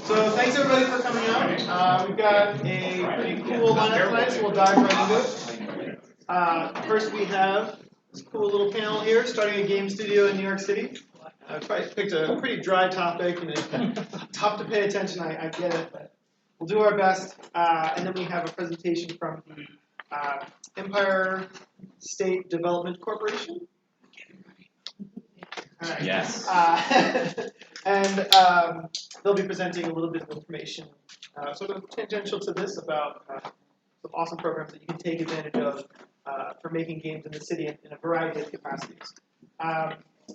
So thanks everybody for coming out. We've got a pretty cool lineup tonight, so we'll dive right into it. First we have this cool little panel here, starting a game studio in New York City. I've picked a pretty dry topic, and tough to pay attention, I get it, but we'll do our best. And then we have a presentation from the Empire State Development Corporation. Right. Yes. And they'll be presenting a little bit of information, sort of tangential to this, about some awesome programs that you can take advantage of for making games in the city in a variety of capacities.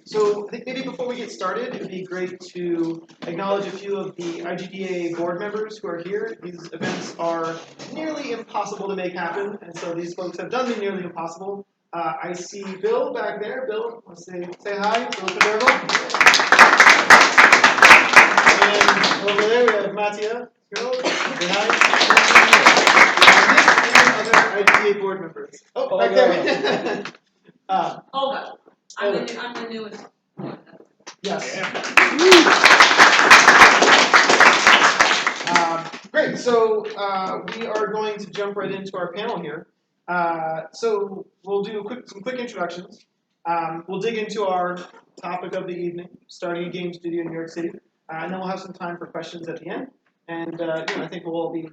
So I think maybe before we get started, it would be great to acknowledge a few of the IGDA board members who are here. These events are nearly impossible to make happen, and so these folks have done the nearly impossible. I see Bill back there. Bill, want to say hi? Bill Federal. And over there we have Mattia. Bill, say hi. And other IGDA board members. Oh, back there. Olga. I'm the newest. Yes. Great. So we are going to jump right into our panel here. So we'll do some quick introductions. We'll dig into our topic of the evening, starting a game studio in New York City, and then we'll have some time for questions at the end. And I think we'll all be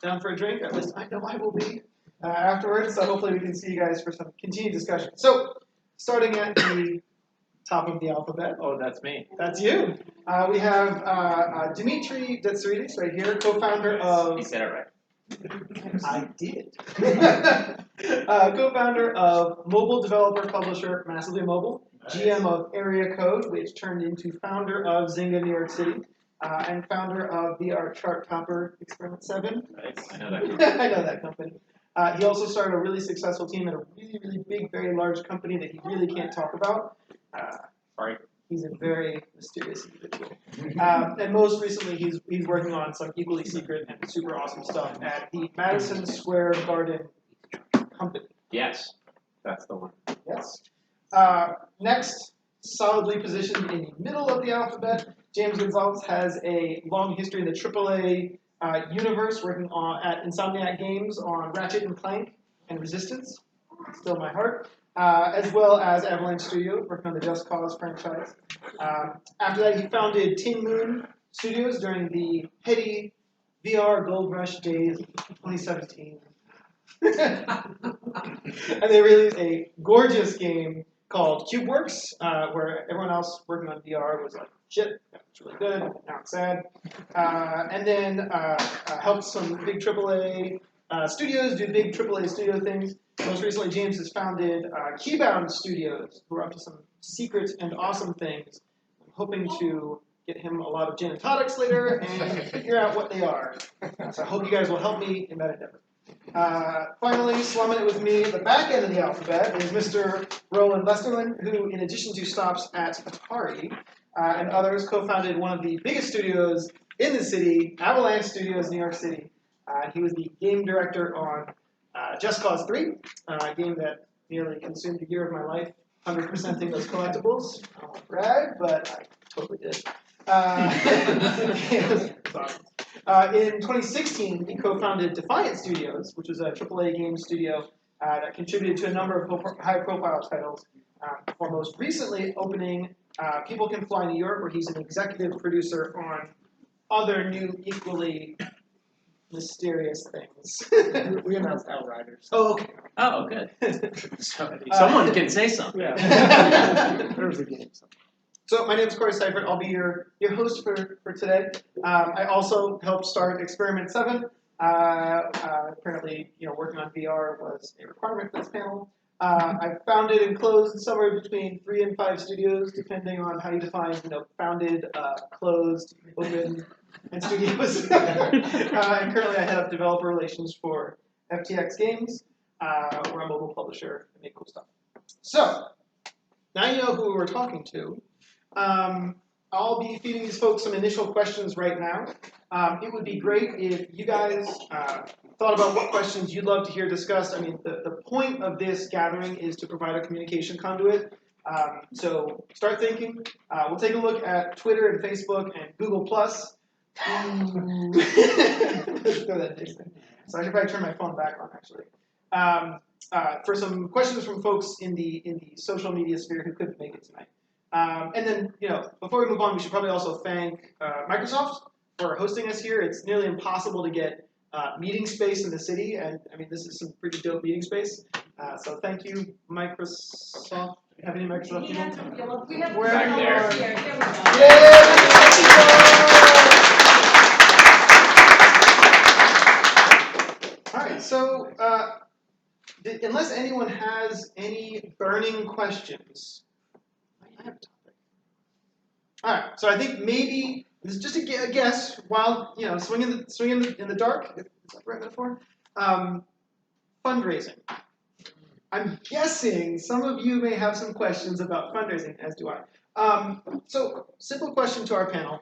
down for a drink. At least I know I will be afterwards. So hopefully we can see you guys for some continued discussion. So starting at the top of the alphabet. Oh, that's me. That's you. We have Demetri Detsaridis right here, co-founder of... You said it right. I did. Co-founder of mobile developer publisher Massively Mobile, GM of AreaCode, which turned into founder of Zynga New York City, and founder of VR Chart Topper Experiment 7. Nice. I know that company. I know that company. He also started a really successful team at a really, really big, very large company that he really can't talk about. Sorry. He's a very mysterious individual. And most recently, he's working on some equally secret and super awesome stuff at the Madison Square Garden company. Yes, that's the one. Yes. Next, solidly positioned in the middle of the alphabet, James Gonsalves has a long history in the AAA universe, working at Insomniac Games on Ratchet and Clank and Resistance, still my heart, as well as Avalanche Studios, working on the Just Cause franchise. After that, he founded TinMoon Studios during the heady VR Gold Rush days of 2017. And they released a gorgeous game called CubeWorks, where everyone else working on VR was like, shit, that's really good, now it's sad. And then helped some big AAA studios do big AAA studio things. Most recently, James has founded Keybound Studios, who are up to some secret and awesome things. I'm hoping to get him a lot of gin and tonics later and figure out what they are. So I hope you guys will help me in that endeavor. Finally, slumming it with me at the back end of the alphabet is Mr. Roland Lesterlin, who, in addition to stops at Atari and others, co-founded one of the biggest studios in the city, Avalanche Studios, New York City. He was the game director on Just Cause 3, a game that nearly consumed a year of my life, 100%ing those collectibles. I don't want to brag, but I totally did. In 2016, he co-founded Defiant Studios, which was a AAA game studio that contributed to a number of high-profile titles. For most recently opening People Can Fly New York, where he's an executive producer on other new, equally mysterious things. We announced Outriders. Oh, okay. Oh, good. Someone can say something. Yeah. There's a game. So my name is Coray Seifert. I'll be your host for today. I also helped start Experiment 7. Apparently, working on VR was a requirement for this panel. I founded and closed somewhere between 3 and 5 studios, depending on how you define, founded, closed, open, and studios. And currently I head up developer relations for FTX Games. We're a mobile publisher and make cool stuff. So, now you know who we're talking to. I'll be feeding these folks some initial questions right now. It would be great if you guys thought about what questions you'd love to hear discussed. I mean, the point of this gathering is to provide a communication conduit. So start thinking. We'll take a look at Twitter and Facebook and Google+. Let's throw that dice in. So I should probably turn my phone back on, actually. For some questions from folks in the social media sphere who couldn't make it tonight. And then, before we move on, we should probably also thank Microsoft for hosting us here. It's nearly impossible to get meeting space in the city, and I mean, this is some pretty dope meeting space. So thank you, Microsoft. Do you have any Microsoft people? We have Where Back there. here. Here we go. All right, so unless anyone has any burning questions, I have a topic. All right, so I think maybe this is just a guess. While swinging in the dark, is that the right metaphor? Fundraising. I'm guessing some of you may have some questions about fundraising, as do I. So, simple question to our panel.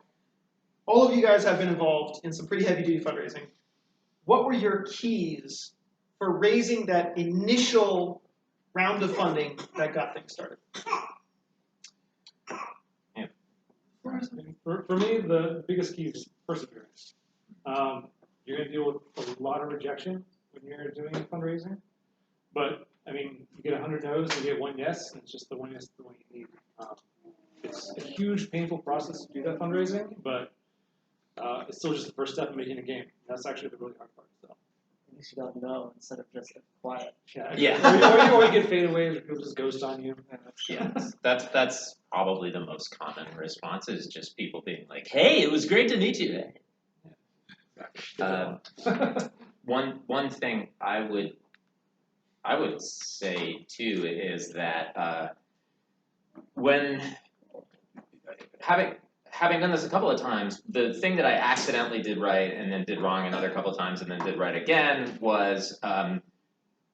All of you guys have been involved in some pretty heavy-duty fundraising. What were your keys for raising that initial round of funding that got things started? Yeah. For me, the biggest key is perseverance. You're going to deal with a lot of rejection when you're doing fundraising, but I mean, you get 100 no's and you get 1 yes, and it's just the 1 yes is the one you need. It's a huge, painful process to do that fundraising, but it's still just the first step in making a game. That's actually the really hard part. So. At least you don't know instead of just quiet. Yeah. Or you get fadeaways, or people just ghost on you. Yeah, that's probably the most common response is just people being like, "Hey, it was great to meet you." One thing I would say too is that when having done this a couple of times, the thing that I accidentally did right and then did wrong another couple of times and then did right again was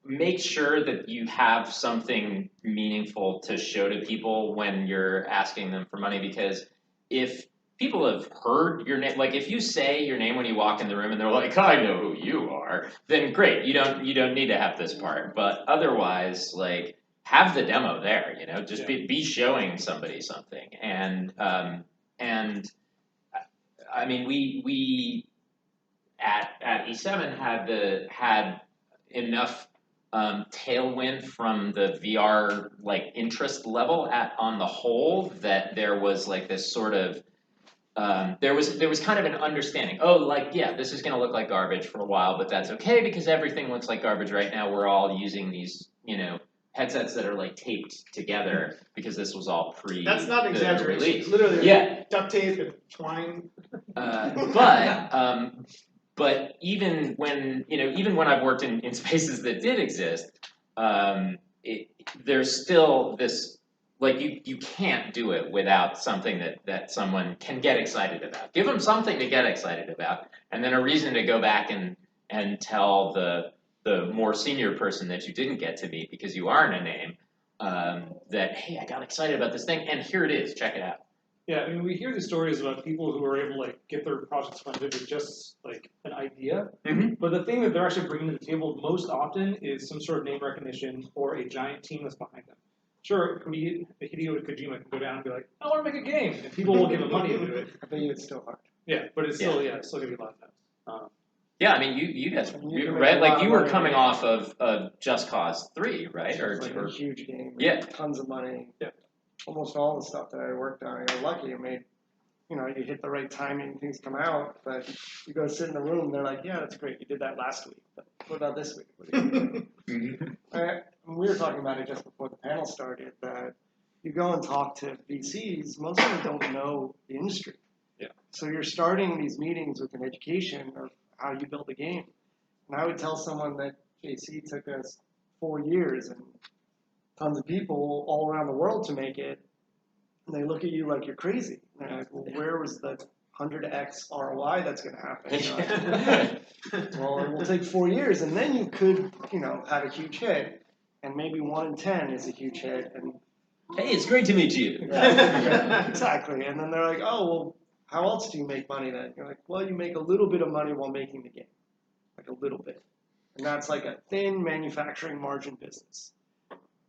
make sure that you have something meaningful to show to people when you're asking them for money, because if people have heard your name, like if you say your name when you walk in the room and they're like, I know who you are, then great, you don't need to have this part. But otherwise, like, have the demo there, just be showing somebody something. And I mean, we at E7 had enough tailwind from the VR interest level on the whole that there was like this sort of there was kind of an understanding. This is going to look like garbage for a while, but that's okay because everything looks like garbage right now. We're all using these headsets that are like taped together because this was all pre. That's not an exaggeration. Release. Literally, yeah, duct tape and twine. But even when I've worked in spaces that did exist, there's still this, like, you can't do it without something that someone can get excited about. Give them something to get excited about, and then a reason to go back and tell the more senior person that you didn't get to meet because you aren't a name, that, hey, I got excited about this thing, and here it is, check it out. Yeah, I mean, we hear these stories about people who are able to get their projects funded with just like an idea. Mm-hmm. But the thing that they're actually bringing to the table most often is some sort of name recognition or a giant team that's behind them. Sure, Hideo Kojima can go down and be like, I want to make a game, and people will give him money to do it. I think it's still hard. Yeah, but it's still it's still gonna be a lot of times. Yeah, I mean, you guys, right? Like, you were coming off of Just Cause 3, right? It's like a huge game. Yeah. Tons of money. Yeah. Almost all the stuff that I worked on, I got lucky. I made, you hit the right timing, things come out, but you go sit in the room, they're like, yeah, that's great. You did that last week, but what about this week? What are you doing? We were talking about it just before the panel started, that you go and talk to VCs, most of them don't know the industry. Yeah. So you're starting these meetings with an education of how you build a game. And I would tell someone that JC took us 4 years and tons of people all around the world to make it, and they look at you like you're crazy. And they're like, well, where was the 100x ROI that's going to happen? Well, it will take 4 years, and then you could, have a huge hit, and maybe 1 in 10 is a huge hit. And hey, it's great to meet you. yeah, exactly. And then they're like, oh, well, how else do you make money then? You're like, well, you make a little bit of money while making the game, like a little bit. And that's like a thin manufacturing margin business.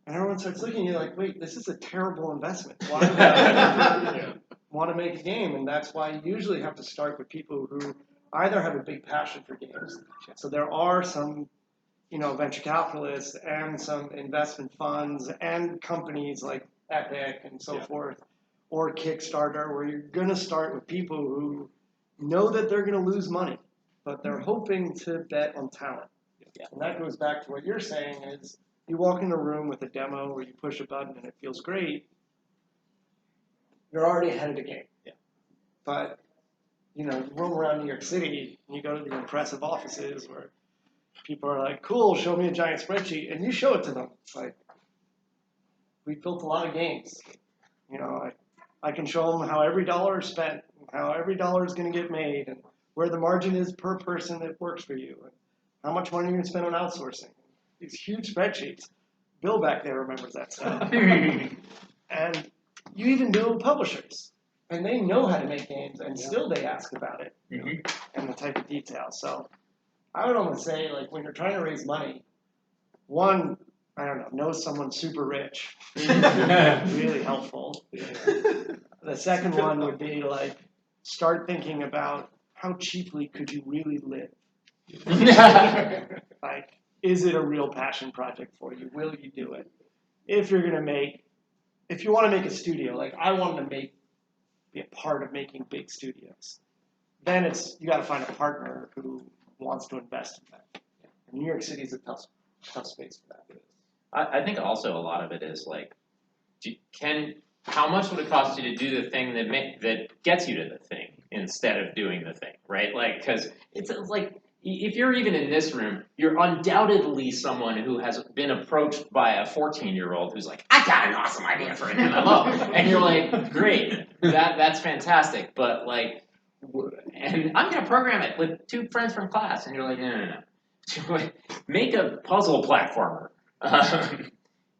And everyone starts looking at you like, wait, this is a terrible investment. Why would I want to make a game, and that's why you usually have to start with people who either have a big passion for games. So there are some, venture capitalists and some investment funds and companies like Epic and so forth, or Kickstarter, where you're going to start with people who know that they're going to lose money, but they're hoping to bet on talent. Yeah. And that goes back to what you're saying is you walk in a room with a demo or you push a button and it feels great, you're already ahead of the game. Yeah. But, you roam around New York City and you go to the impressive offices where people are like, cool, show me a giant spreadsheet, and you show it to them. Like, we built a lot of games. I can show them how every dollar is spent, and how every dollar is going to get made, and where the margin is per person that works for you, and how much money you're going to spend on outsourcing. These huge spreadsheets. Bill back there remembers that stuff. And you even do publishers, and they know how to make games, and still they ask about it and the type of detail. So I would almost say, like, when you're trying to raise money, one, I don't know someone super rich, really helpful. The second one would be like, start thinking about how cheaply could you really live? Like, is it a real passion project for you? Will you do it? If you want to make a studio, like I wanted to be a part of making big studios, then you got to find a partner who wants to invest in that. And New York City is a tough space for that. I think also a lot of it is like, how much would it cost you to do the thing that gets you to the thing instead of doing the thing, right? Like, because it's like, if you're even in this room, you're undoubtedly someone who has been approached by a 14-year-old who's like, I got an awesome idea for an MMO. And you're like, great, that's fantastic. But like, and I'm going to program it with 2 friends from class. And you're like, no. Make a puzzle platformer.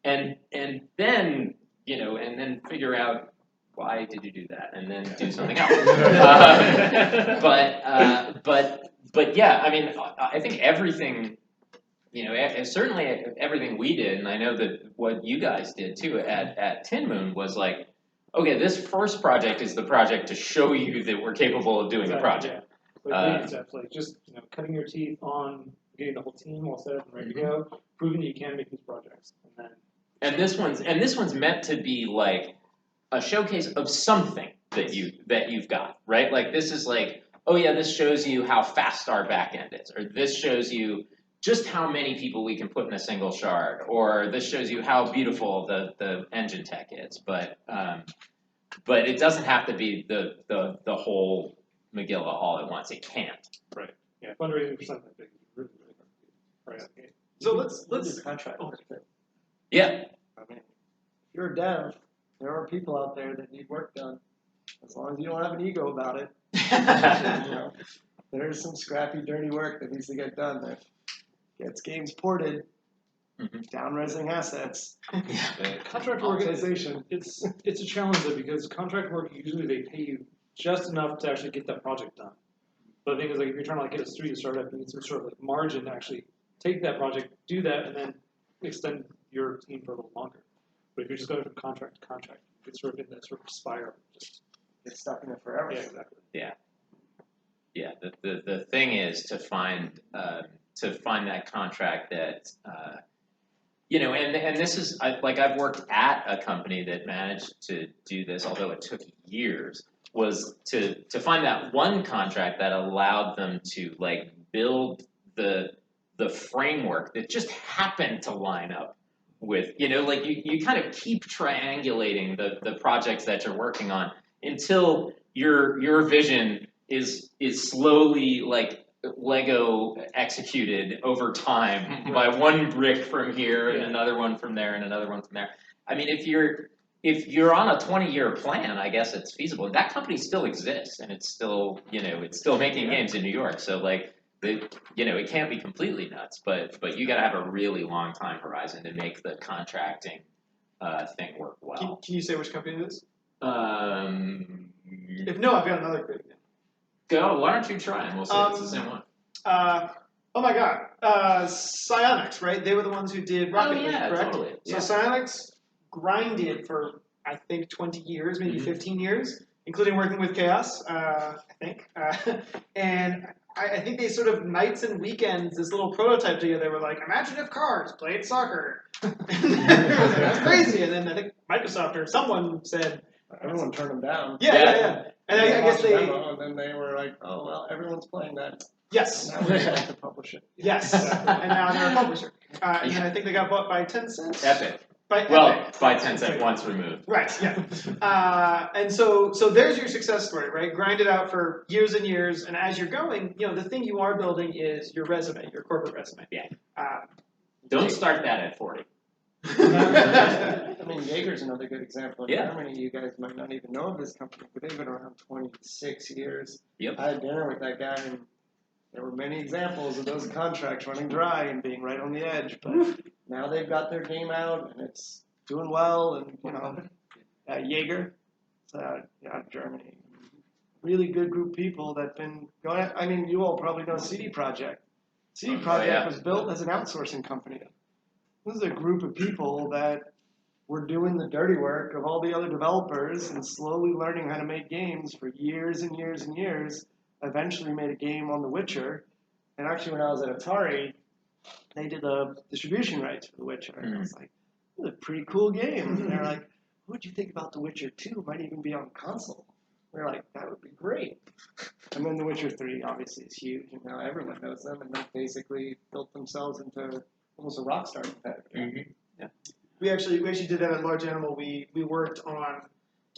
And then, and then figure out why did you do that, and then do something else. But yeah, I mean, I think everything, certainly everything we did, and I know that what you guys did too at TinMoon was like, okay, this first project is the project to show you that we're capable of doing the project. Yeah. Like steps, like just cutting your teeth on getting the whole team all set up and ready to go, proving that you can make these projects, and this one's meant to be like a showcase of something that you've got, right? Like this is like, oh yeah, this shows you how fast our backend is, or this shows you just how many people we can put in a single shard, or this shows you how beautiful the engine tech is. But it doesn't have to be the whole Megillah all at once. It can't. Right. Yeah. Fundraising for something big is really hard to do. Right. So let's contract. Yeah. I mean, if you're a dev, there are people out there that need work done. As long as you don't have an ego about it, there's some scrappy, dirty work that needs to get done that gets games ported, down-resing assets, Contract work organization. It's a challenge though, because contract work usually they pay you just enough to actually get that project done. But the thing is, like, if you're trying to like get a studio started up, you need some sort of like margin to actually take that project, do that, and then extend your team for a little longer. But if you're just going from contract to contract, it's sort of in that sort of spiral. Just get stuck in it forever. yeah, exactly. Yeah. The thing is to find that contract that and this is I've worked at a company that managed to do this, although it took years. Was to find that one contract that allowed them to like build the framework that just happened to line up with, like you kind of keep triangulating the projects that you're working on until your vision is slowly like Lego executed over time by one brick from here and another one from there and another one from there. I mean, if you're on a 20-year plan, I guess it's feasible. That company still exists, and it's still making games in New York. So like, it can't be completely nuts, but you got to have a really long time horizon to make the contracting thing work well. Can you say which company it is? If If no, I've got another quick. go, why don't you try and we'll see if it's the same one. Oh my God, Psyonix, right? They were the ones who did Rocket League, correct? Totally. So Psyonix grinded for I think 20 years, maybe 15 years, including working with Chaos, I think. And I think they sort of nights and weekends, this little prototype together. They were like, imagine if cars played soccer. And that's crazy. And then I think Microsoft or someone said, Everyone turned them down. yeah. And I guess watched they. the demo, and then they were like, oh, well, everyone's playing that. Yes. Now we have to publish it. Yes. And now they're a publisher. And then I think they got bought by Tencent. Epic. By Well, Epic. by Tencent once removed. Right, yeah. And so there's your success story, right? Grind it out for years and years, and as you're going, the thing you are building is your resume, your corporate resume. Yeah. Don't start that at 40. I mean, Jaeger's another good example. In Yeah. Germany, you guys might not even know of this company, but they've been around 26 years. Yep. I had dinner with that guy, and there were many examples of those contracts running dry and being right on the edge. But now they've got their game out, and it's doing well. And Jaeger, out of Germany, really good group of people that've been going. I mean, you all probably know CD Projekt. CD Projekt was built as an outsourcing company. This is a group of people that were doing the dirty work of all the other developers and slowly learning how to make games for years and years and years. Eventually made a game on The Witcher. And actually, when I was at Atari, they did the distribution rights for The Witcher. And I was like, this is a pretty cool game. And they're like, what would you think about The Witcher 2? It might even be on console. We're like, that would be great. And then The Witcher 3 obviously is huge, and now everyone knows them, and they basically built themselves into almost a Rockstar competitor. Mm-hmm. Yeah. We actually did that at Large Animal. We worked on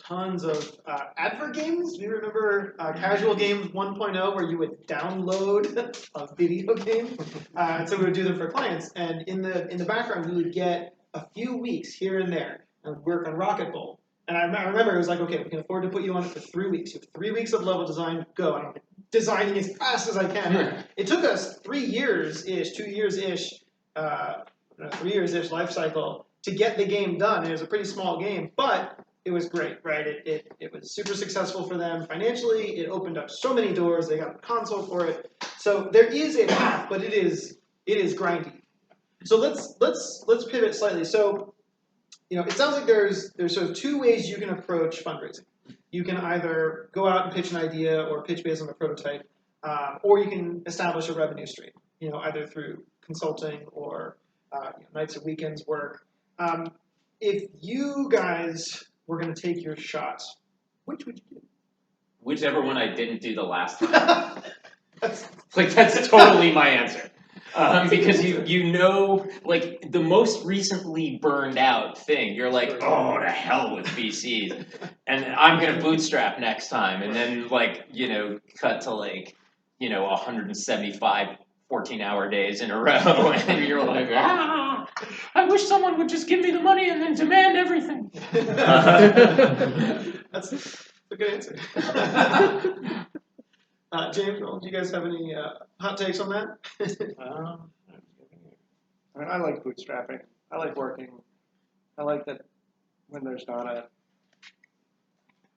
tons of advert games. Do you remember Casual Games 1.0 where you would download a video game? And so we would do them for clients. And in the background, we would get a few weeks here and there and work on Rocket Bowl. And I remember it was like, okay, we can afford to put you on it for 3 weeks. You have 3 weeks of level design, go. And I'm designing as fast as I can. It took us 3 years-ish, 2 years-ish, 3 years-ish life cycle to get the game done. And it was a pretty small game, but it was great, right? It was super successful for them financially. It opened up so many doors. They got a console for it. So there is a path, but it is grindy. So let's pivot slightly. So it sounds like there's sort of two ways you can approach fundraising. You can either go out and pitch an idea or pitch based on a prototype, or you can establish a revenue stream. Either through consulting or nights and weekends work. If you guys were going to take your shot, which would you do? Whichever one I didn't do the last time. That's totally my answer. Because like the most recently burned out thing, you're like, oh, to hell with VCs, and I'm gonna bootstrap next time, and then cut to 175 14-hour days in a row, and you're like, I wish someone would just give me the money and then demand everything. That's a good answer. James, do you guys have any hot takes on that? I like bootstrapping. I like working. I like that when there's not I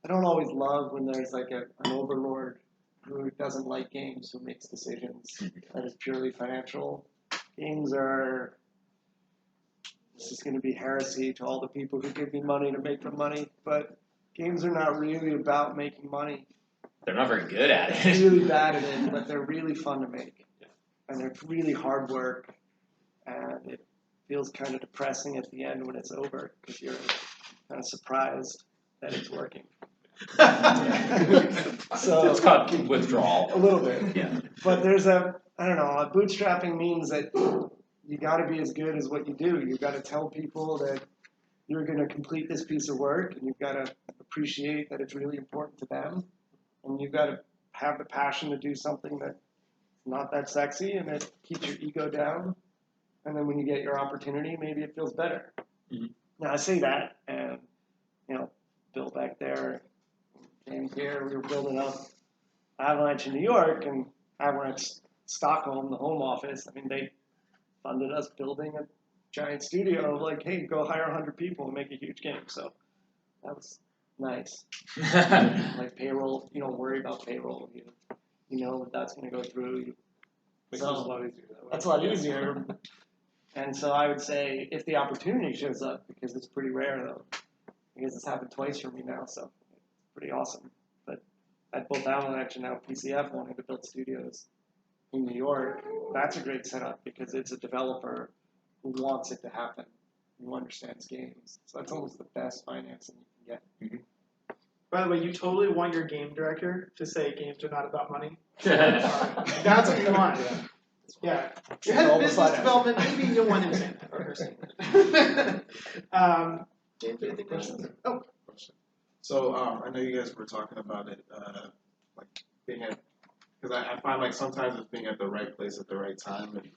don't always love when there's like an overlord who doesn't like games, who makes decisions that is purely financial. Games are, this is going to be heresy to all the people who give me money to make them money, but games are not really about making money. They're not very good at They're it. really bad at it, but they're really fun to make. And they're really hard work, and it feels kind of depressing at the end when it's over, because you're kind of surprised that it's working. So It's called withdrawal. a little bit. Yeah. But there's bootstrapping means that you got to be as good as what you do. You've got to tell people that you're going to complete this piece of work, and you've got to appreciate that it's really important to them. And you've got to have the passion to do something that's not that sexy and that keeps your ego down. And then when you get your opportunity, maybe it feels better. Mm-hmm. Now, I say that, and, Bill back there, James here, we were building up Avalanche in New York and Avalanche Stockholm, the home office. I mean, they funded us building a giant studio, like, hey, go hire 100 people and make a huge game. So that was nice. Like payroll, you don't worry about payroll. You know that's going to go through. Makes it a lot easier that way. That's a lot easier. And so I would say if the opportunity shows up, because it's pretty rare though, because it's happened twice for me now, so it's pretty awesome. at both Avalanche and now PCF wanting to build studios in New York, that's a great setup because it's a developer who wants it to happen, who understands games. So that's almost the best financing you can get. By the way, you totally want your game director to say games are not about money. That's what you want. Yeah. Your head of business development, maybe you'll want him to say that. Or her saying that. James, anything questions? Oh. So I know you guys were talking about it, like being at, because I find like sometimes it's being at the right place at the right time, and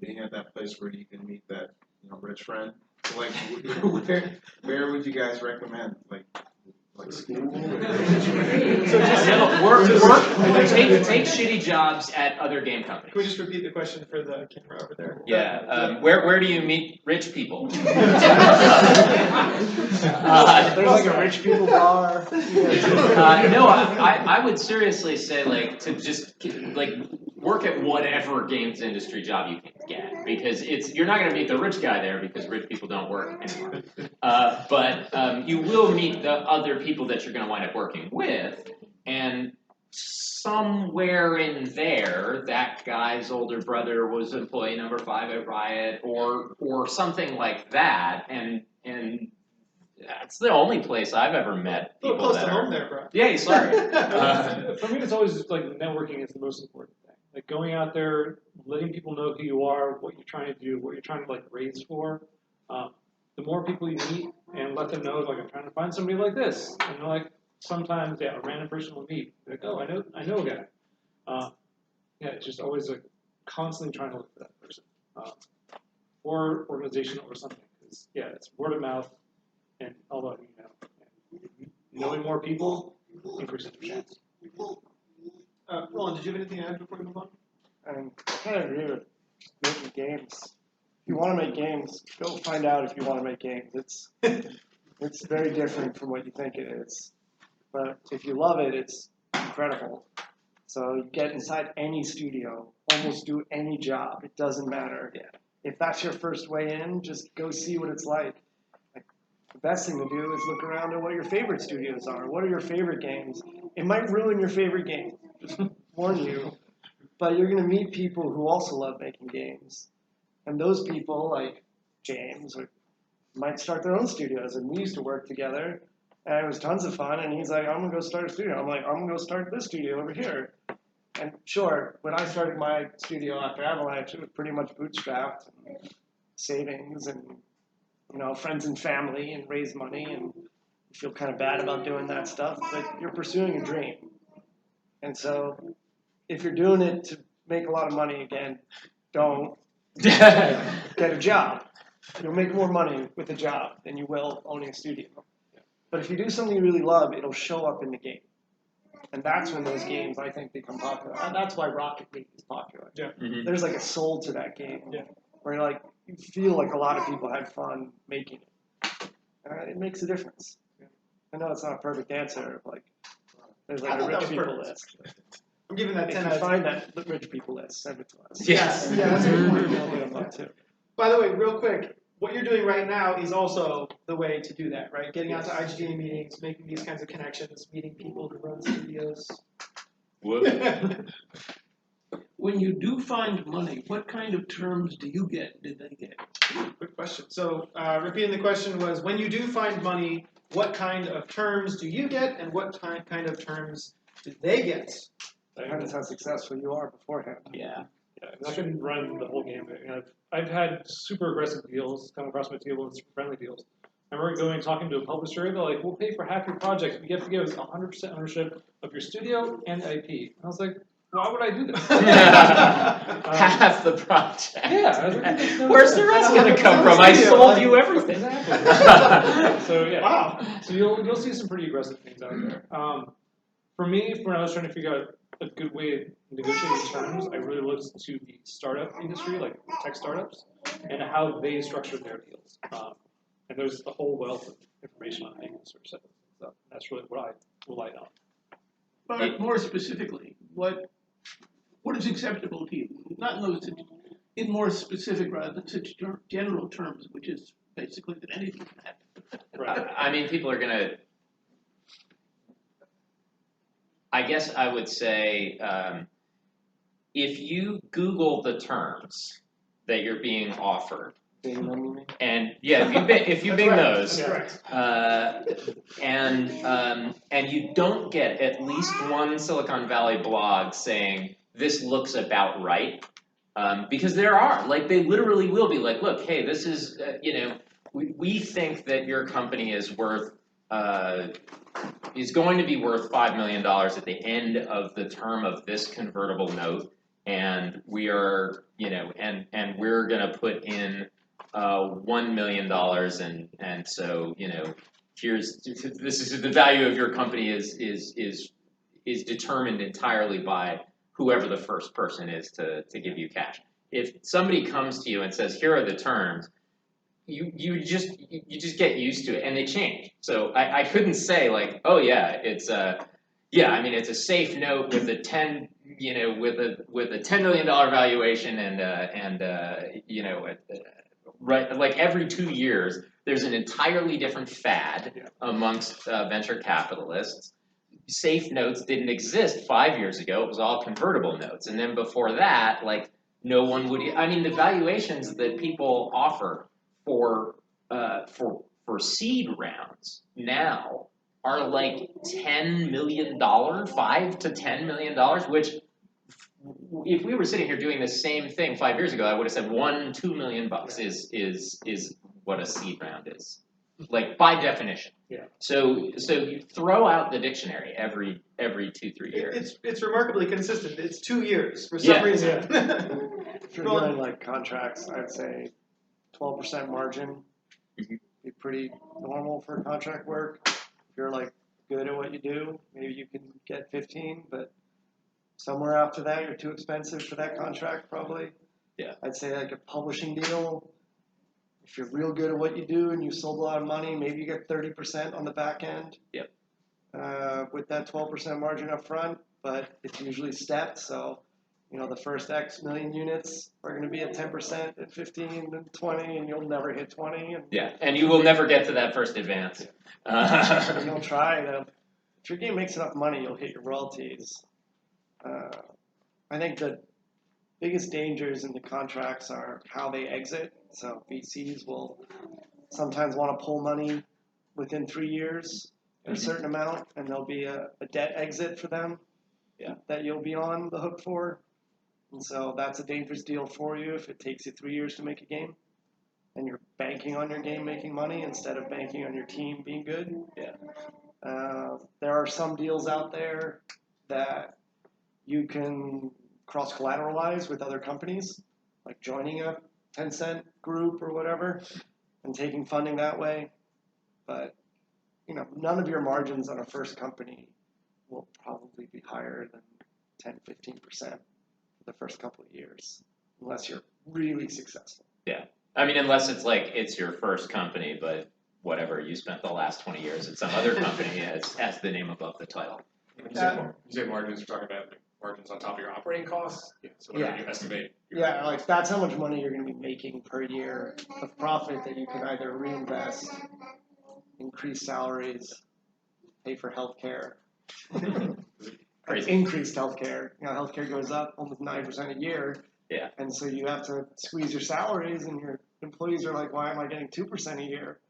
being at that place where you can meet that rich friend. So like, where would you guys recommend like school? Take shitty jobs at other game companies. Can we just repeat the question for the camera over there? Yeah. Where do you meet rich people? There's like a rich people bar. No, I would seriously say like to just like work at whatever games industry job you can get, because you're not going to meet the rich guy there because rich people don't work anymore. But you will meet the other people that you're going to wind up working with, and somewhere in there, that guy's older brother was employee number 5 at Riot, or something like that, and that's the only place I've ever met people close that to are. home there, bro. Yeah, sorry. For me, it's always just like networking is the most important thing. Like going out there, letting people know who you are, what you're trying to do, what you're trying to like raise for. The more people you meet and let them know, like I'm trying to find somebody like this, and they're like, sometimes a random person will meet. They're like, oh, I know a guy. It's just always like constantly trying to look for that person, or organization or something. Because it's word of mouth, and although knowing more people increases your chance. Roland, did you have anything to add before we move on? I kind of agree with making games. If you want to make games, go find out if you want to make games. It's very different from what you think it is. But if you love it, it's incredible. So you get inside any studio, almost do any job. It doesn't matter. If that's your first way in, just go see what it's like. The best thing to do is look around at what your favorite studios are. What are your favorite games? It might ruin your favorite game. Just warn you. But you're going to meet people who also love making games. And those people, like James, might start their own studios. And we used to work together. And it was tons of fun. And he's like, I'm going to go start a studio. I'm like, I'm going to go start this studio over here. And sure, when I started my studio after Avalanche, it was pretty much bootstrapped, and savings, and friends and family, and raise money, and you feel kind of bad about doing that stuff, but you're pursuing a dream. And so if you're doing it to make a lot of money, again, don't get a job. You'll make more money with a job than you will owning a studio. But if you do something you really love, it'll show up in the game. And that's when those games, I think, become popular. And that's why Rocket League is popular. Yeah. Mm-hmm. There's like a soul to that game. Yeah. Where you feel like a lot of people had fun making it. It makes a difference. Yeah. I know it's not a perfect answer. There's like a rich people list. I'm giving that 10 If out you of 10. find that rich people list, send it to us. Yes. Yeah, that's a good point. We'll do them up too. By the way, real quick, what you're doing right now is also the way to do that, right? Getting out to IGDA meetings, making these kinds of connections, meeting people who run studios. When you do find money, what kind of terms did they get? Good question. So repeating the question was, when you do find money, what kind of terms do you get, and what kind of terms do they get? Depends how successful you are beforehand. Yeah. I can run the whole game. I've had super aggressive deals come across my table and super friendly deals. I remember going and talking to a publisher. They're like, "We'll pay for half your project. You have to give us 100% ownership of your studio and IP." And I was like, "Why would I do that?" Half the project. Yeah. I was like, Where's the rest going to come from? I sold you everything. Exactly. So yeah. Wow. So you'll see some pretty aggressive things out there. For me, when I was trying to figure out a good way of negotiating terms, I really looked to the startup industry, like tech startups, and how they structure their deals. And there's a whole wealth of information on how you can sort of set those things up. That's really what I relied on. But more specifically, what is acceptable to you? Not in those, in more specific rather than such general terms, which is basically that anything can happen. Right. I mean, people are going to I guess I would say if you Google the terms that you're being offered, and yeah, if you bing those, and you don't get at least one Silicon Valley blog saying this looks about right, because there are, like, they literally will be like, look, hey, this is we think that your company is worth is going to be worth $5 million at the end of the term of this convertible note, and we are and we're going to put in $1 million, and so here's this is the value of your company is determined entirely by whoever the first person is to give you cash. If somebody comes to you and says, here are the terms, you just get used to it, and they change. So I couldn't say like, oh yeah, it's it's a safe note with a with a $10 million valuation and right, like every 2 years there's an entirely different fad amongst venture capitalists. Safe notes didn't exist 5 years ago. It was all convertible notes, and then before that, like no one would. I mean, the valuations that people offer for seed rounds now are like $10 million, $5 to $10 million, which if we were sitting here doing the same thing 5 years ago, I would have said $2 million is what a seed round is, like by definition. Yeah. So you throw out the dictionary every 2-3 years. It's remarkably consistent. It's 2 years for some reason. If you're doing like contracts, I'd say 12% margin be pretty normal for contract work. If you're like good at what you do, maybe you can get 15, but somewhere after that, you're too expensive for that contract, probably. Yeah. I'd say like a publishing deal. If you're real good at what you do and you sold a lot of money, maybe you get 30% on the back end. Yep. With that 12% margin up front, but it's usually stepped. So, the first X million units are going to be at 10%, at 15, and 20, and you'll never hit 20. And you will never get to that first advance. And you'll try to. If your game makes enough money, you'll hit your royalties. I think the biggest dangers in the contracts are how they exit. So VCs will sometimes want to pull money within 3 years at a certain amount, and there'll be a debt exit for them that you'll be on the hook for. And so that's a dangerous deal for you if it takes you 3 years to make a game, and you're banking on your game making money instead of banking on your team being good. There are some deals out there that you can cross-collateralize with other companies, like joining a 10-cent group or whatever, and taking funding that way. But, none of your margins on a first company will probably be higher than 10-15% for the first couple of years, unless you're really successful. Yeah. I mean, unless it's like it's your first company, but whatever, you spent the last 20 years at some other company as the name above the title. You say margins, you're talking about margins on top of your operating costs? So whatever you estimate. Like that's how much money you're going to be making per year of profit that you can either reinvest, increase salaries, pay for healthcare. Crazy. Increased healthcare. Healthcare goes up almost 9% a year. Yeah. And so you have to squeeze your salaries, and your employees are like, why am I getting 2% a year?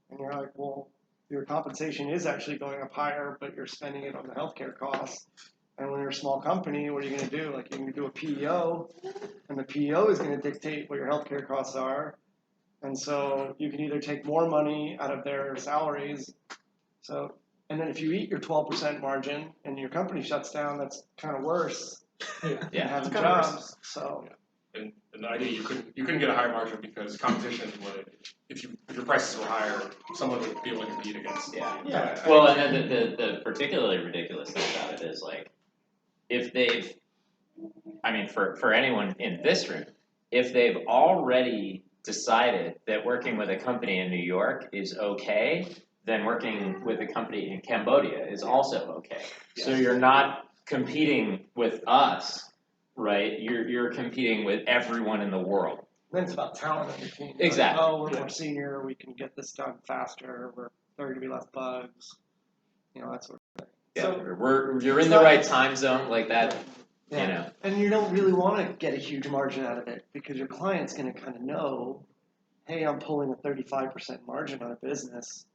And you're like, well, your compensation is actually going up higher, but you're spending it on the healthcare costs. And when you're a small company, what are you going to do? Like, you can do a PEO, and the PEO is going to dictate what your healthcare costs are. And so you can either take more money out of their salaries. So, and then if you eat your 12% margin and your company shuts down, that's kind of worse than having jobs. So. And the idea you couldn't get a higher margin because competition would, if your prices were higher, someone would be able to compete against. Yeah. Well, and then the particularly ridiculous thing about it is like, if they've, for anyone in this room, if they've already decided that working with a company in New York is okay, then working with a company in Cambodia is also okay. So you're not competing with us, right? You're competing with everyone in the world. Then it's about talent on your team. Exactly. Like, we're more senior, we can get this done faster, there are going to be less bugs, that sort of thing. So you're in the right time zone like that. Yeah. You know. And you don't really want to get a huge margin out of it because your client's going to kind of know, hey, I'm pulling a 35% margin on a business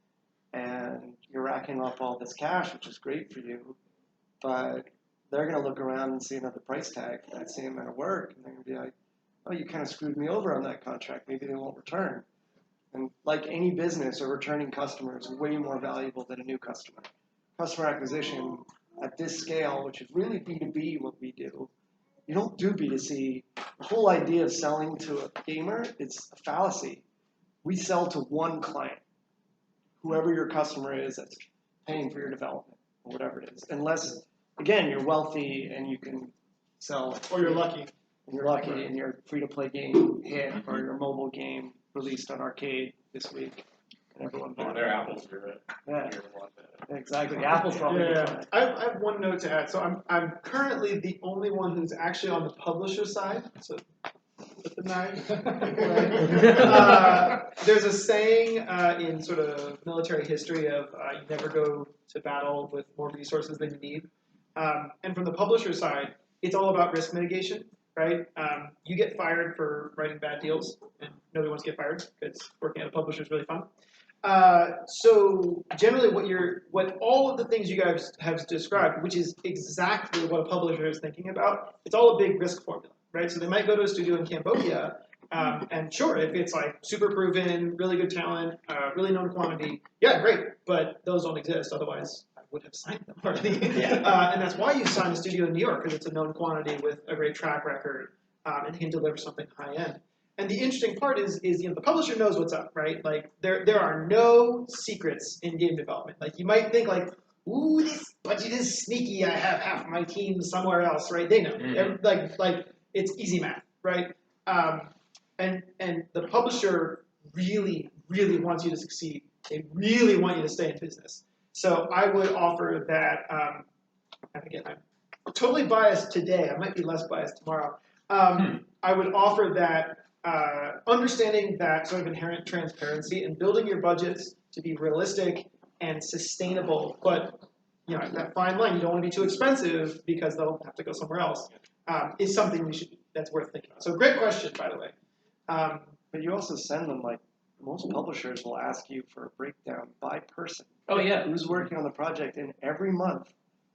and you're racking up all this cash, which is great for you, but they're going to look around and see another price tag for that same amount of work and they're going to be like, oh, you kind of screwed me over on that contract. Maybe they won't return. And like any business, a returning customer is way more valuable than a new customer. Customer acquisition at this scale, which is really B2B what we do, you don't do B2C. The whole idea of selling to a gamer is a fallacy. We sell to one client, whoever your customer is that's paying for your development or whatever it is. Unless, again, you're wealthy and you can sell. Or you're lucky. And you're lucky and your free-to-play game hit or your mobile game released on arcade this week. And everyone bought it. They're apples for it. Yeah, exactly. Apple's probably Yeah, I have one note to add. So I'm currently the only one who's actually on the publisher side. So with the knife. There's a saying in sort of military history of you never go to battle with more resources than you need. And from the publisher side, it's all about risk mitigation, right? You get fired for writing bad deals, and nobody wants to get fired because working at a publisher is really fun. So generally what all of the things you guys have described, which is exactly what a publisher is thinking about, it's all a big risk formula, right? So they might go to a studio in Cambodia, and sure, if it's like super proven, really good talent, really known quantity, yeah, great, but those don't exist, otherwise I would have signed them already. And that's why you sign a studio in New York, because it's a known quantity with a great track record, and can deliver something high end. And the interesting part is the publisher knows what's up, right? Like there are no secrets in game development. Like you might think like, ooh, this budget is sneaky. I have half my team somewhere else, right? They know. Mm-hmm. Like it's easy math, right? And the publisher really, really wants you to succeed. They really want you to stay in business. So I would offer that. And again, I'm totally biased today. I might be less biased tomorrow. I would offer that. Understanding that sort of inherent transparency and building your budgets to be realistic and sustainable, but that fine line, you don't want to be too expensive because they'll have to go somewhere else, is something that's worth thinking. So great question, by the way. But you also send them, like, most publishers will ask you for a breakdown by person. Oh, yeah. Who's working on the project, and every month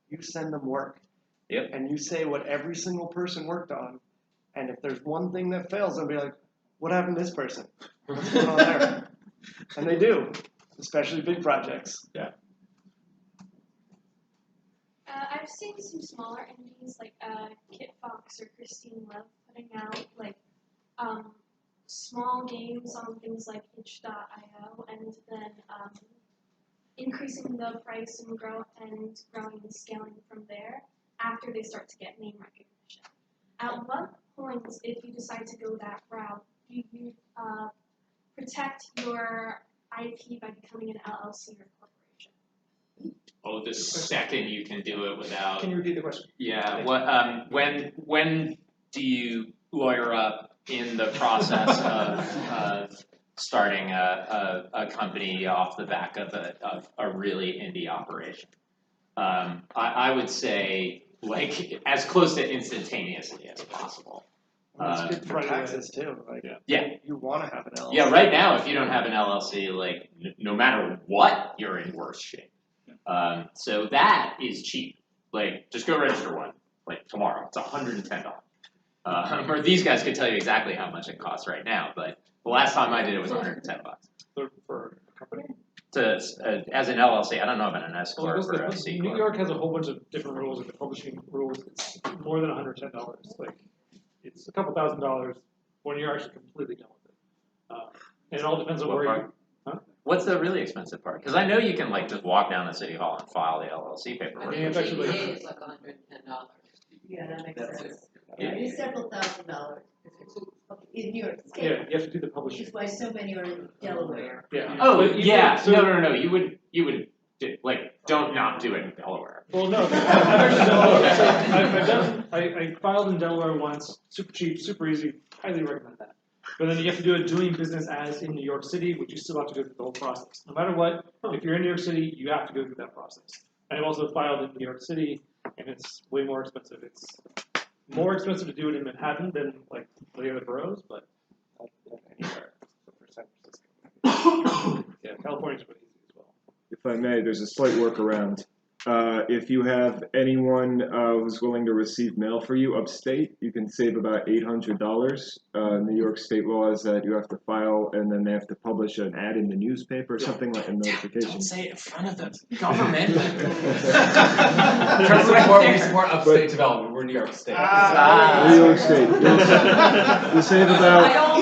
you send them work. Yep. And you say what every single person worked on. And if there's one thing that fails, they'll be like, what happened to this person? What's going on there? And they do, especially big projects. Yeah. I've seen some smaller indies like Kit Fox or Christine Love putting out like small games on things like itch.io and then increasing the price and growing and scaling from there after they start to get name recognition. At what point, if you decide to go that route, do you protect your IP by becoming an LLC or corporation? Oh, the second you can do it without. Can you repeat the question? Yeah. What? When do you lawyer up in the process of starting a company off the back of a really indie operation? I would say like as close to instantaneously as possible. That's good for taxes too. Like, yeah. You want to have an LLC. Yeah, right now, if you don't have an LLC, like no matter what, you're in worse shape. So that is cheap. Like, just go register one. Like tomorrow, it's $110. Or these guys could tell you exactly how much it costs right now, but the last time I did it was $110. For a company? As an LLC, I don't know about an S corp or a C corp. New York has a whole bunch of different rules, like the publishing rules. It's more than $110. Like, it's a couple $1,000s when you're actually completely done with it. And it all depends on where you. Huh? What's the really expensive part? Because I know you can like just walk down to City Hall and file the LLC paperwork. I mean, it's actually it's like $110. Yeah, that makes sense. Yeah. It is several $1,000s. In New York State. Yeah, you have to do the Which publishing. is why so many are in Delaware. Yeah. Oh, But even- yeah. so- No. You would like don't not do it in Delaware. Well, no, I've actually done. So I filed in Delaware once. Super cheap, super easy. Highly recommend that. But then you have to do it doing business as in New York City, which you still have to go through the whole process. No matter what, if you're in New York City, you have to go through that process. I've also filed in New York City, and it's way more expensive. It's more expensive to do it in Manhattan than like the other boroughs, but Anywhere for San Francisco. yeah, California's pretty easy as well. If I may, there's a slight workaround. If you have anyone who's willing to receive mail for you upstate, you can save about $800. New York state law is that you have to file and then they have to publish an ad in the newspaper or something like a notification. Don't say it in front of the government. We support upstate development. We're New York State. New York State. You'll save about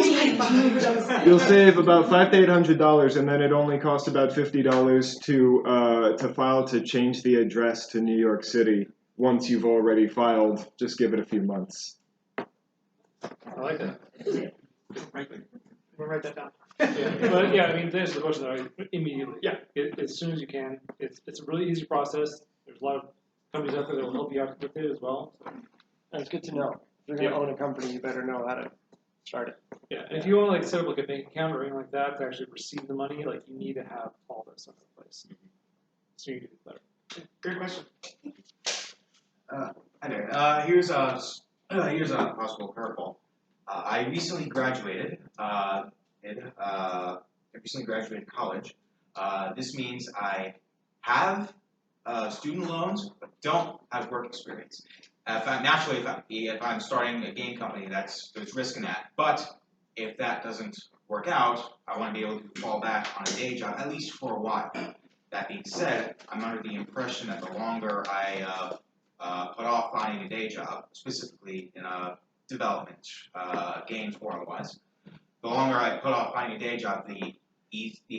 you'll save about $500 to $800, and then it only costs about $50 to file to change the address to New York City. Once you've already filed, just give it a few months. I like that. We'll write that down. Yeah, but yeah, I mean, to answer the question, though, immediately. Yeah, as soon as you can. It's a really easy process. There's a lot of companies out there that will help you out with it as well. So. That's good to know. If you're going to own a company, you better know how to start it. Yeah, and if you want to like set up like a bank account or anything like that to actually receive the money, like you need to have all that stuff in place. So you can do better. Great question. Hi there. Here's a possible curveball. I recently graduated. I recently graduated college. This means I have student loans, but don't have work experience. Naturally, if I'm starting a game company, there's risk in that. But if that doesn't work out, I want to be able to fall back on a day job, at least for a while. That being said, I'm under the impression that the longer I put off finding a day job, specifically in development, games or otherwise, the longer I put off finding a day job, the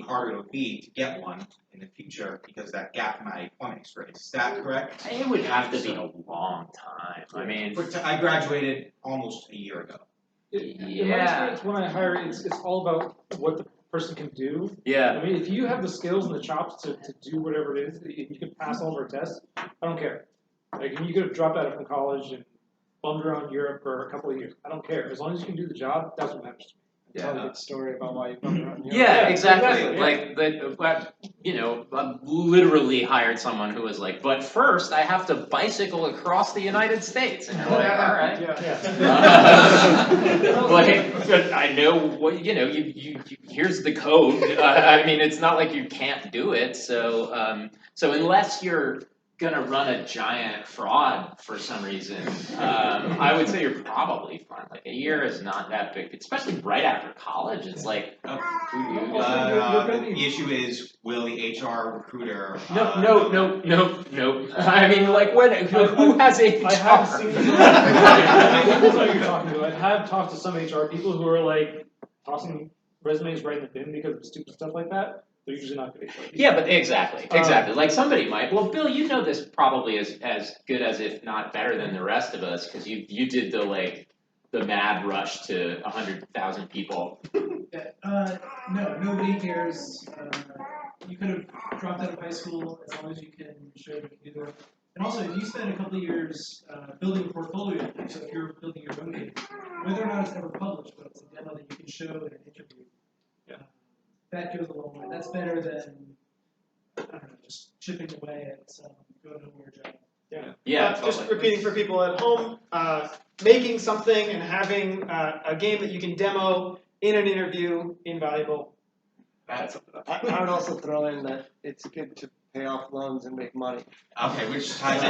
harder it will be to get one in the future because of that gap in my employment experience. Is that correct? It would have to be a long time. I mean, I graduated almost a year ago. In my experience, when I hire, it's all about what the person can do. Yeah. I mean, if you have the skills and the chops to do whatever it is, if you can pass all of our tests, I don't care. Like, you could have dropped out from college and bummed around Europe for a couple of years. I don't care. As long as you can do the job, that's what matters to me. Tell a good story about why you bummed around Europe. Yeah, exactly. Like I literally hired someone who was like, but first I have to bicycle across the United States. And you're like, all right. But I know what you here's the code. I mean, it's not like you can't do it. So unless you're gonna run a giant fraud for some reason, I would say you're probably fine. Like a year is not that big, especially right after college. It's like The issue is, will the HR recruiter? No. I mean, like, who has HR? I have seen. That's what you're talking about. I have talked to some HR people who are like tossing resumes right in the bin because of stupid stuff like that. They're usually not good HR people. Yeah, but exactly. Like somebody might. Well, Bill, you know this probably as good as, if not better than the rest of us, because you did the mad rush to 100,000 people. No, nobody cares. You could have dropped out of high school as long as you can show you can do it. And also, if you spend a couple of years building a portfolio, so if you're building your own game, whether or not it's ever published, but it's a demo that you can show in an interview, that goes a long way. That's better than, I don't know, just chipping away at some go-nowhere job. Yeah. Just repeating for people at home, making something and having a game that you can demo in an interview, invaluable. I would also throw in that it's good to pay off loans and make money. Okay, which ties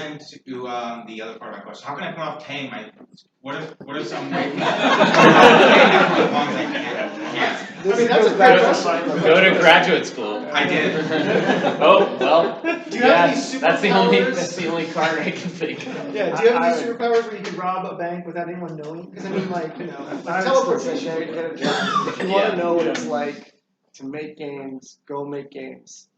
into the other part of my question. How can I put off paying my? What are some ways? I mean, that's a great question. Go to graduate school. I did. Oh well. Do you have any superpowers? That's the only card I can think of. Yeah. Do you have any superpowers where you can rob a bank without anyone knowing? Because I mean, like teleportation. Get a job. If you want to know what it's like to make games, go make games.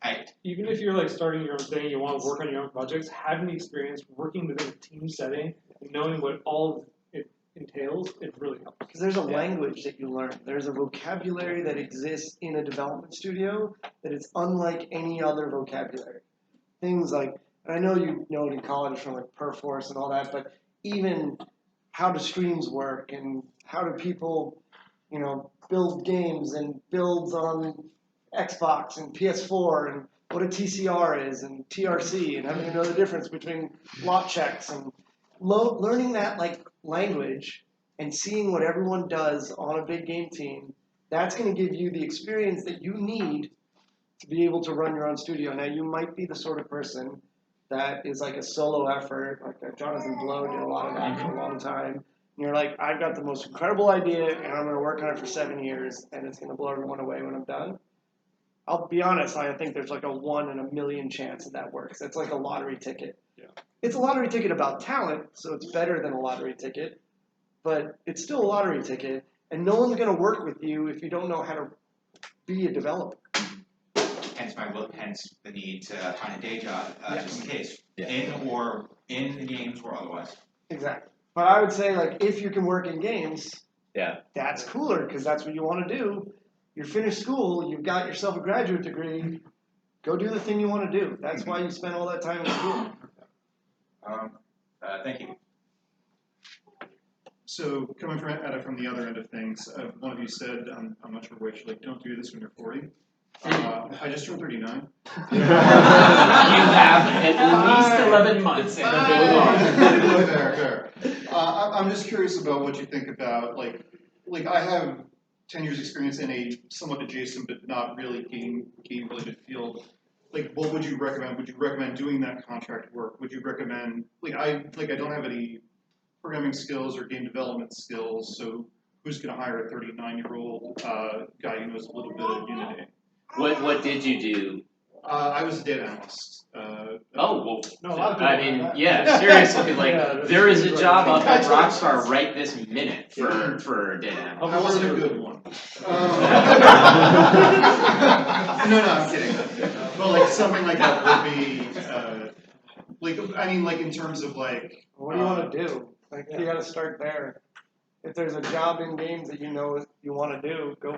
Even if you're like starting your own thing, you want to work on your own projects, having the experience working within a team setting, and knowing what all it entails, it really helps. Because there's a language that you learn. There's a vocabulary that exists in a development studio that is unlike any other vocabulary. Things like, and I know you know it in college from like Perforce and all that, but even how do streams work and how do people, build games and builds on Xbox and PS4 and what a TCR is and TRC and having to know the difference between lot checks and learning that like language and seeing what everyone does on a big game team, that's going to give you the experience that you need to be able to run your own studio. Now, you might be the sort of person that is like a solo effort, like Jonathan Blow did a lot of that for a long time. And you're like, I've got the most incredible idea, and I'm going to work on it for 7 years, and it's going to blow everyone away when I'm done. I'll be honest, I think there's like a 1 in a million chance that works. It's like a lottery ticket. Yeah. It's a lottery ticket about talent, so it's better than a lottery ticket, but it's still a lottery ticket, and no one's going to work with you if you don't know how to be a developer. Hence the need to find a day job, just in case, Yeah. in the games or otherwise. Exactly. But I would say, like, if you can work in games, Yeah. that's cooler because that's what you want to do. You're finished school, you've got yourself a graduate degree, go do the thing you want to do. That's why you spent all that time in school. Thank you. So coming at it from the other end of things, one of you said, I'm not sure which, like, don't do this when you're 40. I just turned 39. You have at least 11 months and it goes on. Fair. I'm just curious about what you think about, like I have 10 years experience in a somewhat adjacent but not really game related field. Like, what would you recommend? Would you recommend doing that contract work? Would you recommend, I don't have any programming skills or game development skills, so who's going to hire a 39-year-old guy who knows a little bit of Unity? What did you do? I was a data analyst. Oh, well, No, a lot of people I do mean, that. yeah, seriously, like, Yeah, there is a job up at Congratulations. Rockstar right this minute for data analyst. I wasn't a good one. No, I'm kidding. But like something like that would be, in terms of like. What do you want to do? Like, you got to start there. If there's a job in games that you know you want to do, go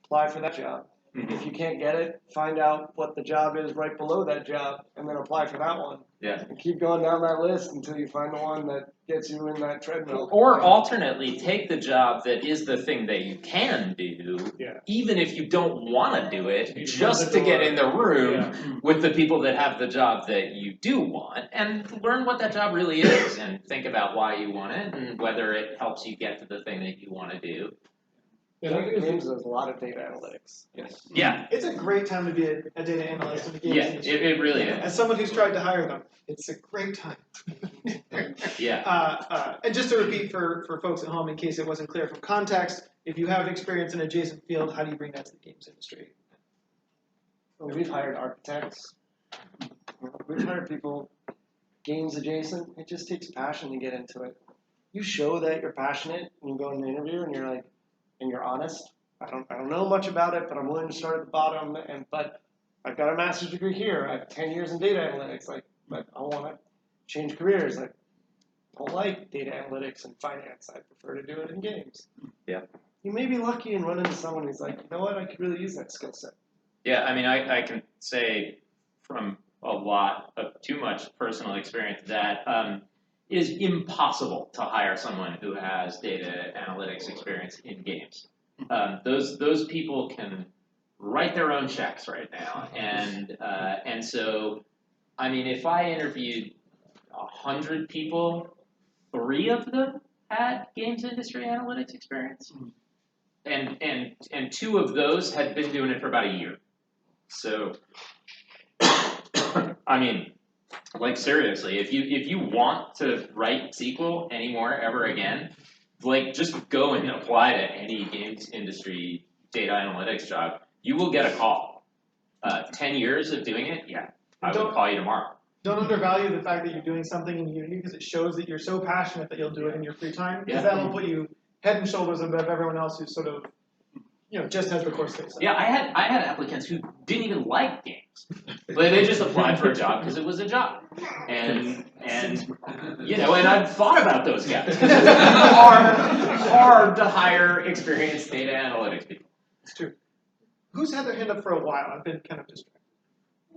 apply for that job. Mhm. If you can't get it, find out what the job is right below that job, and then apply for that one. Yeah. And keep going down that list until you find the one that gets you in that treadmill. Or alternately, take the job that is the thing that you can do, even if you don't want to do it, just to get in the room with the people that have the job that you do want, and learn what that job really is, and think about why you want it, and whether it helps you get to the thing that you want to do. Games does a lot of data analytics. Yes. Yeah. It's a great time to be a data analyst in the games Yeah, industry. it really is. As someone who's tried to hire them, it's a great time. Yeah. And just to repeat for folks at home, in case it wasn't clear from context, if you have experience in an adjacent field, how do you bring that to the games industry? Well, we've hired architects. We've hired people, games adjacent. It just takes passion to get into it. You show that you're passionate, and you go in the interview, and you're like, and you're honest. I don't know much about it, but I'm willing to start at the bottom. But I've got a master's degree here. I have 10 years in data analytics. But I want to change careers. I don't like data analytics and finance. I prefer to do it in games. Yeah. You may be lucky and run into someone who's like, you know what, I could really use that skill set. Yeah, I mean, I can say from a lot of too much personal experience that it is impossible to hire someone who has data analytics experience in games. Those people can write their own checks right now, and so, I mean, if I interviewed 100 people, 3 of them had games industry analytics experience, and 2 of those had been doing it for about a year. So, I mean, like, seriously, if you want to write SQL anymore ever again, like, just go and apply to any games industry data analytics job. You will get a call. 10 years of doing it, yeah, I would call you tomorrow. Don't undervalue the fact that you're doing something in Unity because it shows that you're so passionate that you'll do it in your free time. Because that'll put you head and shoulders above everyone else who's sort of, just has the core skill set. Yeah, I had applicants who didn't even like games. Like, they just applied for a job because it was a job. And I've thought about those guys. Because it's hard to hire experienced data analytics people. It's true. Who's had their hand up for a while? I've been kind of distracted.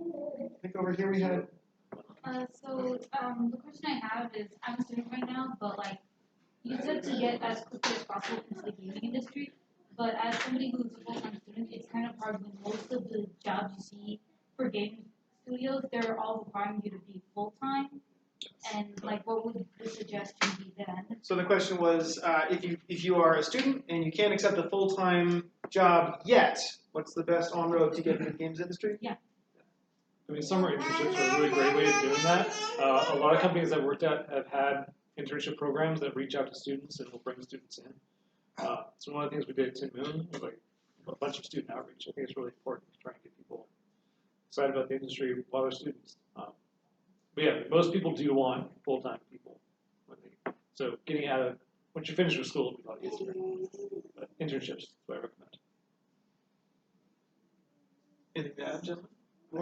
I think over here we had. The question I have is, I'm a student right now, but you said to get as quickly as possible into the gaming industry. But as somebody who's a full-time student, it's kind of hard when most of the jobs you see for games studios, they're all requiring you to be full-time. And like, what would the suggestion be then? So the question was, if you are a student and you can't accept a full-time job yet, what's the best on-road to get into the games industry? Yeah. I mean, summer internships are a really great way of doing that. A lot of companies I've worked at have had internship programs that reach out to students and will bring students in. So one of the things we did at TinMoon was like a bunch of student outreach. I think it's really important to try and get people excited about the industry while they're students. But yeah, most people do want full-time people. So getting out of, once you finish with school, it'll be a lot easier. But internships is what I recommend. Anything to add, gentlemen?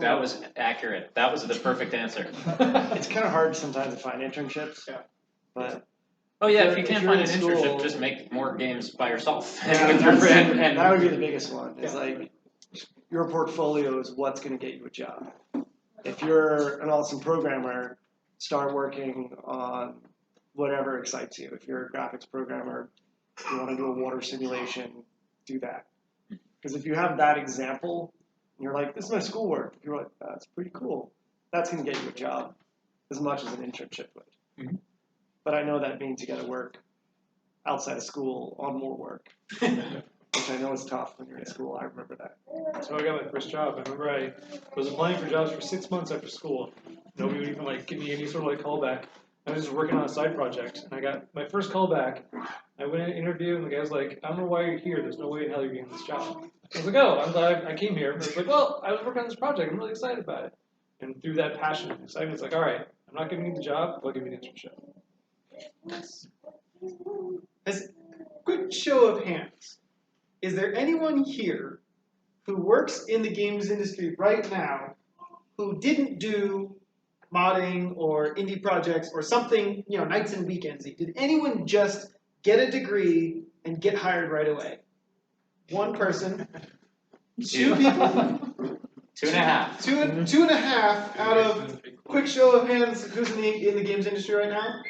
That was accurate. That was the perfect answer. It's kind of hard sometimes to find internships. Yeah. But Oh yeah, if you can't find an school, internship, just make more games by yourself. Yeah, with your friend. and that would be the biggest one. Is like your portfolio is what's going to get you a job. If you're an awesome programmer, start working on whatever excites you. If you're a graphics programmer, you want to do a water simulation, do that. Because if you have that example, and you're like, this is my schoolwork, you're like, that's pretty cool. That's going to get you a job as much as an internship would. Mm-hmm. But I know that means you got to work outside of school on more work. Which I know is tough when you're in school. I remember that. That's how I got my first job. I remember I was applying for jobs for 6 months after school. Nobody would even like give me any sort of like callback. I was just working on a side project, and I got my first callback. I went in an interview, and the guy was like, "I don't know why you're here. There's no way in hell you're getting this job." I was like, "Oh, I'm glad I came here." But I was like, "Well, I was working on this project. I'm really excited about it." And through that passion and excitement, it's like, "All right, I'm not giving you the job. I'll give you the internship." As quick show of hands, is there anyone here who works in the games industry right now who didn't do modding or indie projects or something, nights and weekends? Did anyone just get a degree and get hired right away? One person. Two people. 2.5. Two and a half out of quick show of hands. Who's in the games industry right now?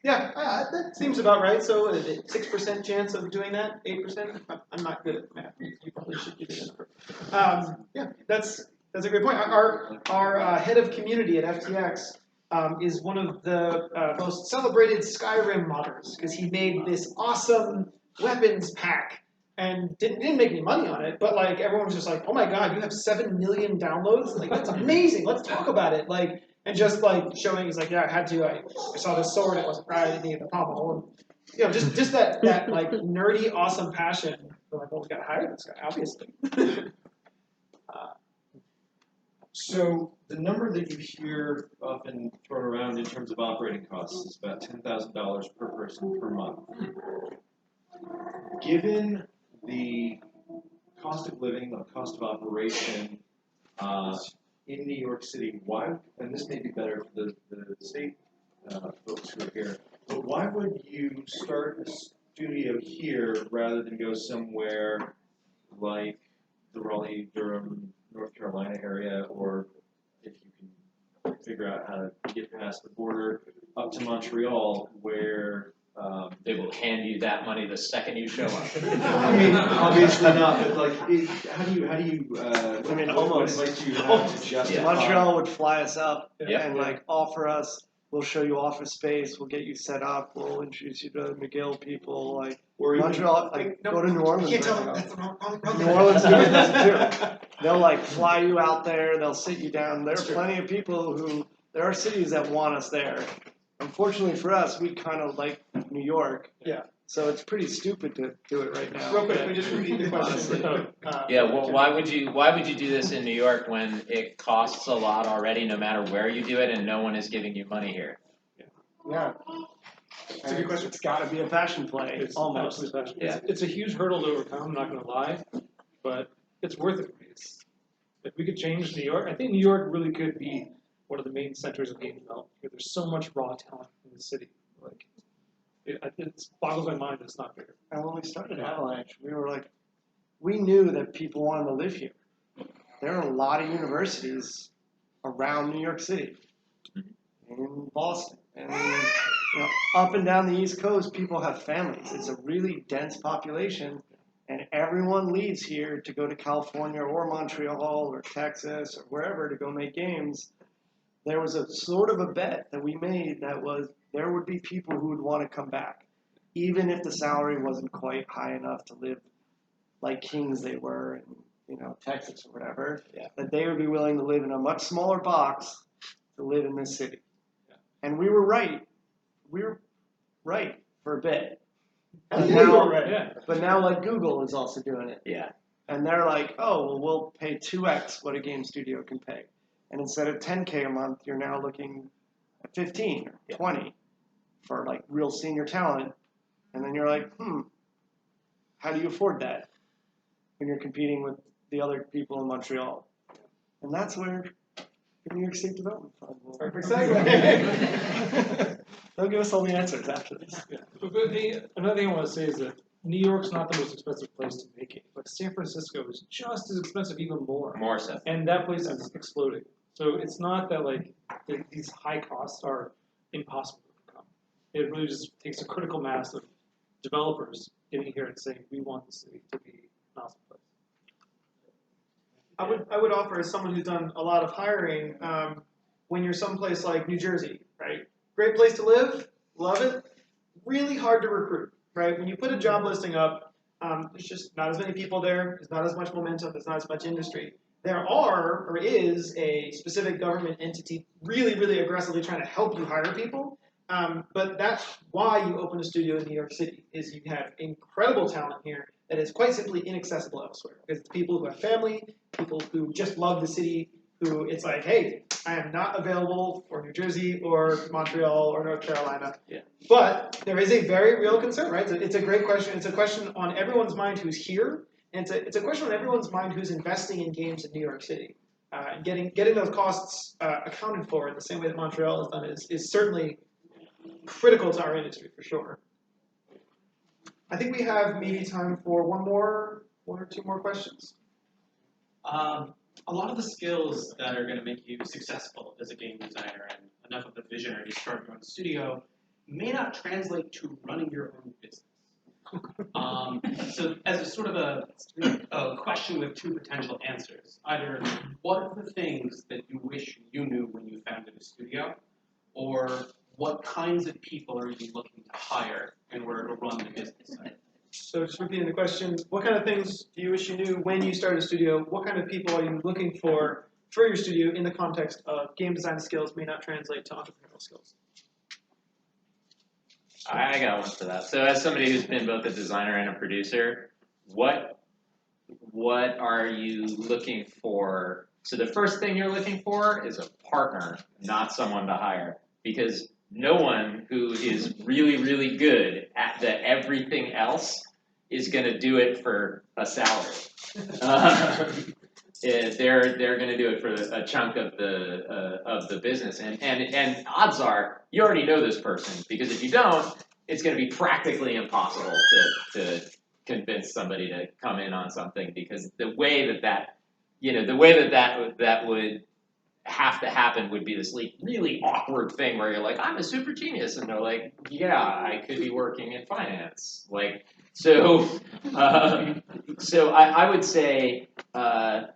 That seems about right. So, 6% chance of doing that, 8%. I'm not good at math. You probably should give it a number. That's a great point. Our head of community at FTX is one of the most celebrated Skyrim modders because he made this awesome weapons pack and didn't make any money on it, but like everyone was just like, "Oh my god, you have 7 million downloads! Like that's amazing. Let's talk about it." And just like showing, he's like, "Yeah, I had to. I saw this sword. It wasn't right. I didn't need the pommel." And, just that like nerdy, awesome passion. We're like, "Well, we got to hire this guy, obviously." So the number that you hear often thrown around in terms of operating costs is about $10,000 per person per month. Given the cost of living, the cost of operation in New York City, why, and this may be better for the state folks who are here, but why would you start a studio here rather than go somewhere like the Raleigh, Durham, North Carolina area, or if you can figure out how to get past the border up to Montreal, where they will hand you that money the second you show up. I mean, obviously not, but like, how do you? Almost. What advice do you have to justify? Montreal would fly us up Yep. and like offer us. We'll show you office space. We'll get you set up. We'll introduce you to McGill people. Like Or even- Montreal, go to New Orleans. You can't right tell now. them that's the wrong. New Orleans does it too. They'll like fly you out there. They'll sit you down. There are plenty of people who. There are cities that want us there. Unfortunately for us, we kind of like New York. Yeah. So it's pretty stupid to do it right now. Real quick, we just repeat the question. Yeah, well, why would you do this in New York when it costs a lot already, no matter where you do it, and no one is giving you money here? Yeah. It's a good question. It's got to be a passion play. It's almost. absolutely passion. Yeah. It's a huge hurdle to overcome, I'm not going to lie, but it's worth it for me. If we could change New York, I think New York really could be one of the main centers of game development. There's so much raw talent in the city. Like, it boggles my mind that it's not bigger. And when we started Avalanche, we were like, we knew that people wanted to live here. There are a lot of universities around New York City, in Boston, and up and down the East Coast, people have families. It's a really dense population, and everyone leaves here to go to California or Montreal or Texas or wherever to go make games, there was a sort of a bet that we made that was there would be people who would want to come back, even if the salary wasn't quite high enough to live like kings they were in, Texas or whatever, that they would be willing to live in a much smaller box to live in this city. And we were right. We were right for a bit. But now, like, Google is also doing it. Yeah. And they're like, oh, well, we'll pay 2x what a game studio can pay. And instead of $10K a month, you're now looking at 15 or 20 for, like, real senior talent. And then you're like, how do you afford that when you're competing with the other people in Montreal? And that's where the New York State Development Fund will. Perfect segue. They'll give us all the answers after this. Yeah. But another thing I want to say is that New York's not the most expensive place to make it, but San Francisco is just as expensive, even more. More so. And that place is exploding. So it's not that like these high costs are impossible to overcome. It really just takes a critical mass of developers getting here and saying, we want the city to be an awesome place. I would offer, as someone who's done a lot of hiring, when you're someplace like New Jersey, right? Great place to live, love it. Really hard to recruit, right? When you put a job listing up, there's just not as many people there. There's not as much momentum. There's not as much industry. There is a specific government entity really, really aggressively trying to help you hire people. But that's why you open a studio in New York City, is you have incredible talent here that is quite simply inaccessible elsewhere. Because it's people who have family, people who just love the city, who it's like, hey, I am not available for New Jersey or Montreal or North Carolina. Yeah. But there is a very real concern, right? It's a great question. It's a question on everyone's mind who's here. And it's a question on everyone's mind who's investing in games in New York City. Getting those costs accounted for in the same way that Montreal has done is certainly critical to our industry, for sure. I think we have maybe time for one or two more questions. A lot of the skills that are going to make you successful as a game designer and enough of a visionary to start your own studio may not translate to running your own business. So as a sort of a question with two potential answers, either what are the things that you wish you knew when you founded a studio, or what kinds of people are you looking to hire in order to run the business? So just repeating the question, what kind of things do you wish you knew when you started a studio? What kind of people are you looking for your studio in the context of game design skills may not translate to entrepreneurial skills? I got one for that. So as somebody who's been both a designer and a producer, what are you looking for? So the first thing you're looking for is a partner, not someone to hire. Because no one who is really, really good at the everything else is going to do it for a salary. They're going to do it for a chunk of the business, and odds are you already know this person, because if you don't, it's going to be practically impossible to convince somebody to come in on something, because the way that would have to happen would be this like really awkward thing where you're like, I'm a super genius, and they're like, yeah, I could be working in finance, like so. So I would say that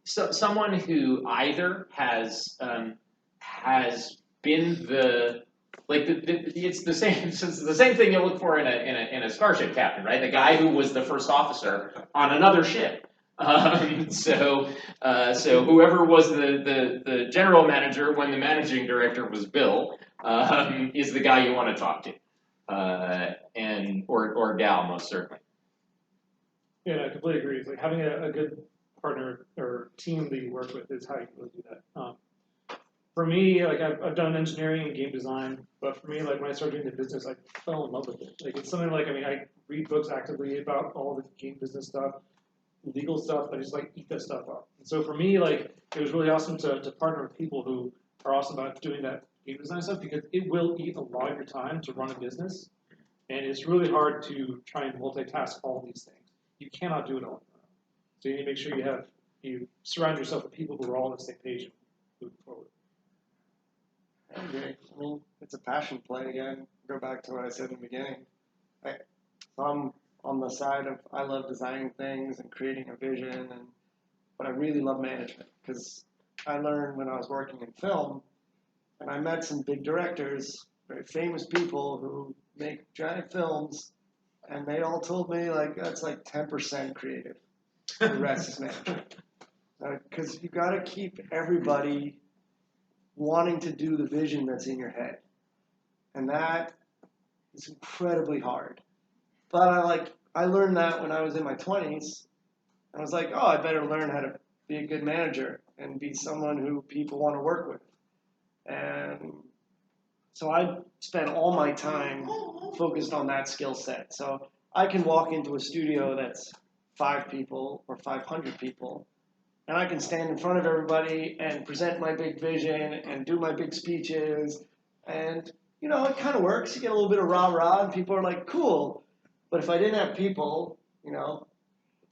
someone who either has been it's the same thing you look for in a starship captain, right? The guy who was the first officer on another ship. So whoever was the general manager when the managing director was Bill is the guy you want to talk to, or gal, most certainly. Yeah, I completely agree. It's like having a good partner or team that you work with is how you really do that. For me, like I've done engineering and game design, but for me, like when I started doing the business, I fell in love with it. Like it's something like, I read books actively about all the game business stuff, legal stuff. I just like eat that stuff up. And so for me, like it was really awesome to partner with people who are awesome about doing that game design stuff, because it will eat a lot of your time to run a business, and it's really hard to try and multitask all these things. You cannot do it all. So you need to make sure you surround yourself with people who are all on the same page moving forward. Okay. I mean, it's a passion play again. Go back to what I said in the beginning. So I'm on the side of, I love designing things and creating a vision, but I really love management because I learned when I was working in film, and I met some big directors, very famous people who make giant films, and they all told me like that's like 10% creative, the rest is management. Because you got to keep everybody wanting to do the vision that's in your head, and that is incredibly hard. But I learned that when I was in my 20s. I was like, oh, I better learn how to be a good manager and be someone who people want to work with. And so I spent all my time focused on that skill set. So I can walk into a studio that's 5 people or 500 people, and I can stand in front of everybody and present my big vision and do my big speeches. And, you know, it kind of works. You get a little bit of rah-rah, and people are like, cool. But if I didn't have people, you know,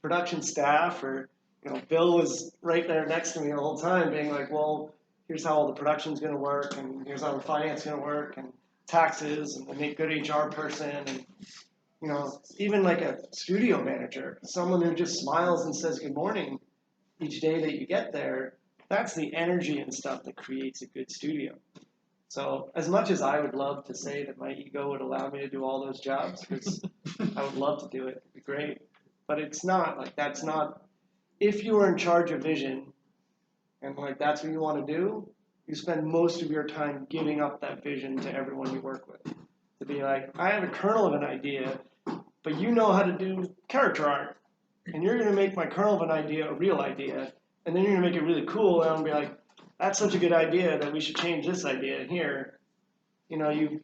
production staff, or, you know, Bill was right there next to me the whole time being like, well, here's how all the production's going to work, and here's how the finance is going to work, and taxes, and make good HR person, and, you know, even like a studio manager, someone who just smiles and says good morning each day that you get there, that's the energy and stuff that creates a good studio. So as much as I would love to say that my ego would allow me to do all those jobs, because I would love to do it, it'd be great. But it's not, like that's not, if you are in charge of vision and like that's what you want to do, you spend most of your time giving up that vision to everyone you work with. To be like, I have a kernel of an idea, but you know how to do character art. And you're going to make my kernel of an idea a real idea, and then you're going to make it really cool, and I'll be like, that's such a good idea that we should change this idea here. You know, you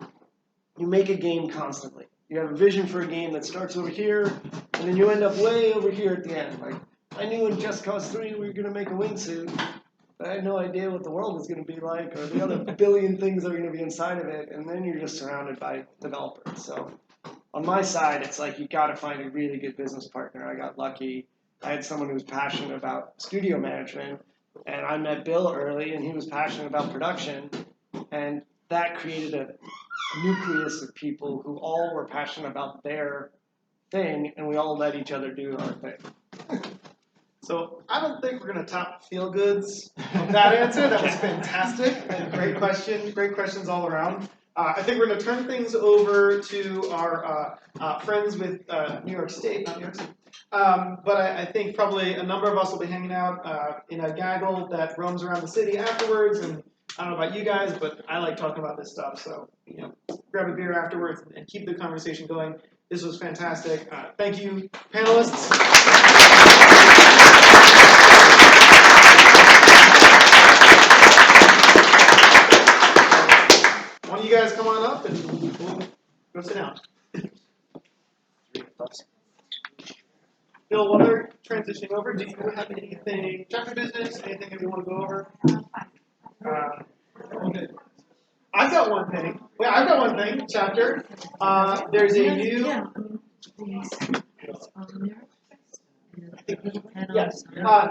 make a game constantly. You have a vision for a game that starts over here, and then you end up way over here at the end. Like, I knew in Just Cause 3 we were going to make a wingsuit, but I had no idea what the world was going to be like, or the other billion things that are going to be inside of it, and then you're just surrounded by developers. So on my side, it's like you got to find a really good business partner. I got lucky. I had someone who was passionate about studio management, and I met Bill early, and he was passionate about production, and that created a nucleus of people who all were passionate about their thing, and we all let each other do our thing. So I don't think we're going to top Feel Goods with that answer. That was fantastic. And great question. Great questions all around. I think we're going to turn things over to our friends with New York State, not New York City. But I think probably a number of us will be hanging out in a gaggle that roams around the city afterwards. And I don't know about you guys, but I like talking about this stuff. So, you know, grab a beer afterwards and keep the conversation going. This was fantastic. Thank you, panelists. Why don't you guys come on up and we'll go sit down. Bill, while they're transitioning over, do you have anything, chapter business, anything that you want to go over? I've got one thing. Well, I've got one thing, chapter. There's a new... Yes.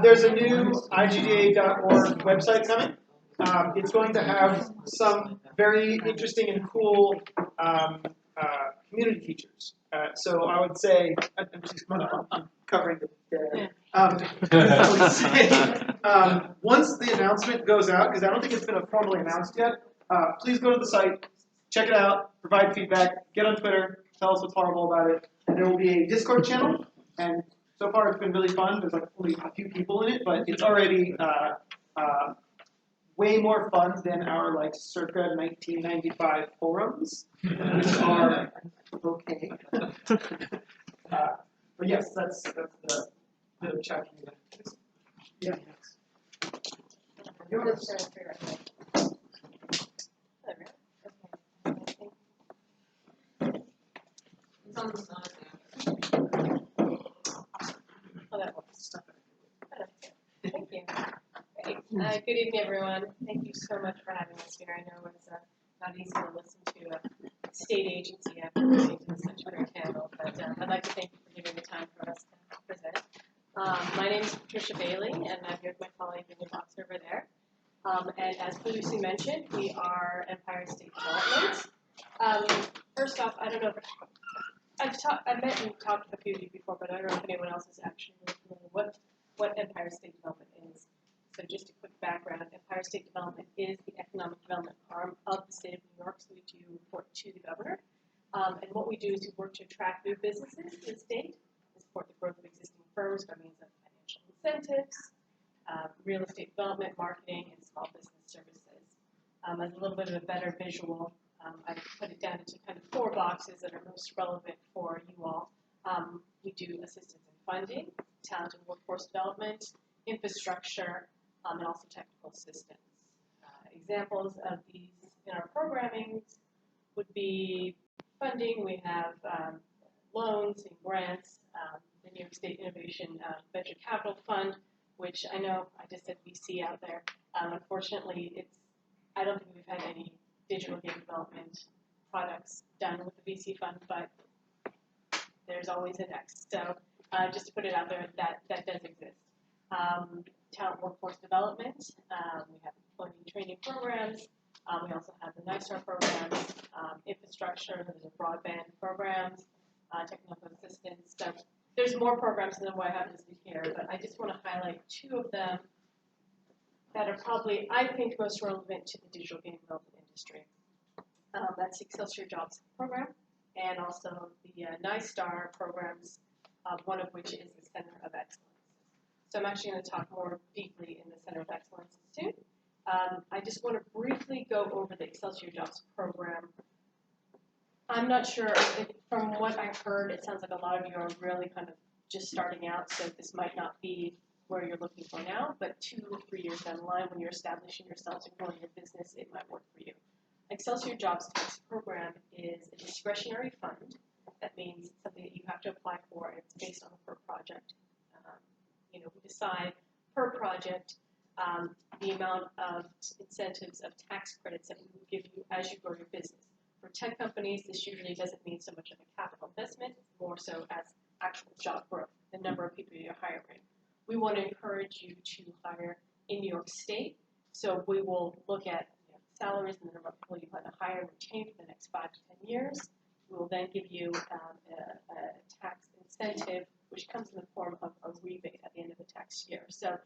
There's a new IGDA.org website coming. It's going to have some very interesting and cool community features. So I would say, I'm covering the dead. I would say, once the announcement goes out, because I don't think it's been formally announced yet, please go to the site, check it out, provide feedback, get on Twitter, tell us what's horrible about it. And there will be a Discord channel, and so far it's been really fun. There's like only a few people in it, but it's already way more fun than our like circa 1995 forums, which are okay. But yes, that's the chapter. Yeah. It's on the side Thank you. Great. Good evening, everyone. Thank you so much for having us here. I know it's not easy to listen to a state agency after listening to such a great panel, but I'd like to thank you for giving the time for us to present. My name is Patricia Bailey, and I'm here with my colleague Vinny Fox over there. And as previously mentioned, we are Empire State Development. First off, I I've met and talked with a few of you before, but I don't know if anyone else is actually really familiar what Empire State Development is. So just a quick background, Empire State Development is the economic development arm of the state of New York, so we do report to the governor. And what we do is we work to attract new businesses to the state, and support the growth of existing firms by means of financial incentives, real estate development, marketing, and small business services. As a little bit of a better visual, I put it down into kind of 4 boxes that are most relevant for you all. We do assistance in funding, talent and workforce development, infrastructure, and also technical assistance. Examples of these in our programming would be funding. We have loans and grants, the New York State Innovation Venture Capital Fund, which I know I just said VC out there. Unfortunately, I don't think we've had any digital game development products done with the VC fund, but there's always a next. So just to put it out there, that does exist. Talent workforce development, we have employment training programs, we also have the NYSTAR programs, infrastructure, there's a broadband programs, technical assistance. So there's more programs than what I have listed here, but I just want to highlight 2 of them that are probably, I think, most relevant to the digital game development industry. That's the Excelsior Jobs program, and also the NYSTAR programs, one of which is the Center of Excellence. So I'm actually going to talk more deeply in the Center of Excellence soon. I just want to briefly go over the Excelsior Jobs program. I'm not sure, from what I've heard, it sounds like a lot of you are really kind of just starting out, so this might not be where you're looking for now, but 2 or 3 years down the line when you're establishing yourselves and growing your business, it might work for you. Excelsior Jobs Tax Program is a discretionary fund. That means it's something that you have to apply for, and it's based on a per project. We decide per project the amount of incentives of tax credits that we will give you as you grow your business. For tech companies, this usually doesn't mean so much of a capital investment, more so as actual job growth, the number of people you're hiring. We want to encourage you to hire in New York State, so we will look at salaries and the number of people you plan to hire and retain for the next 5 to 10 years. We will then give you a tax incentive, which comes in the form of a rebate at the end of the tax year. So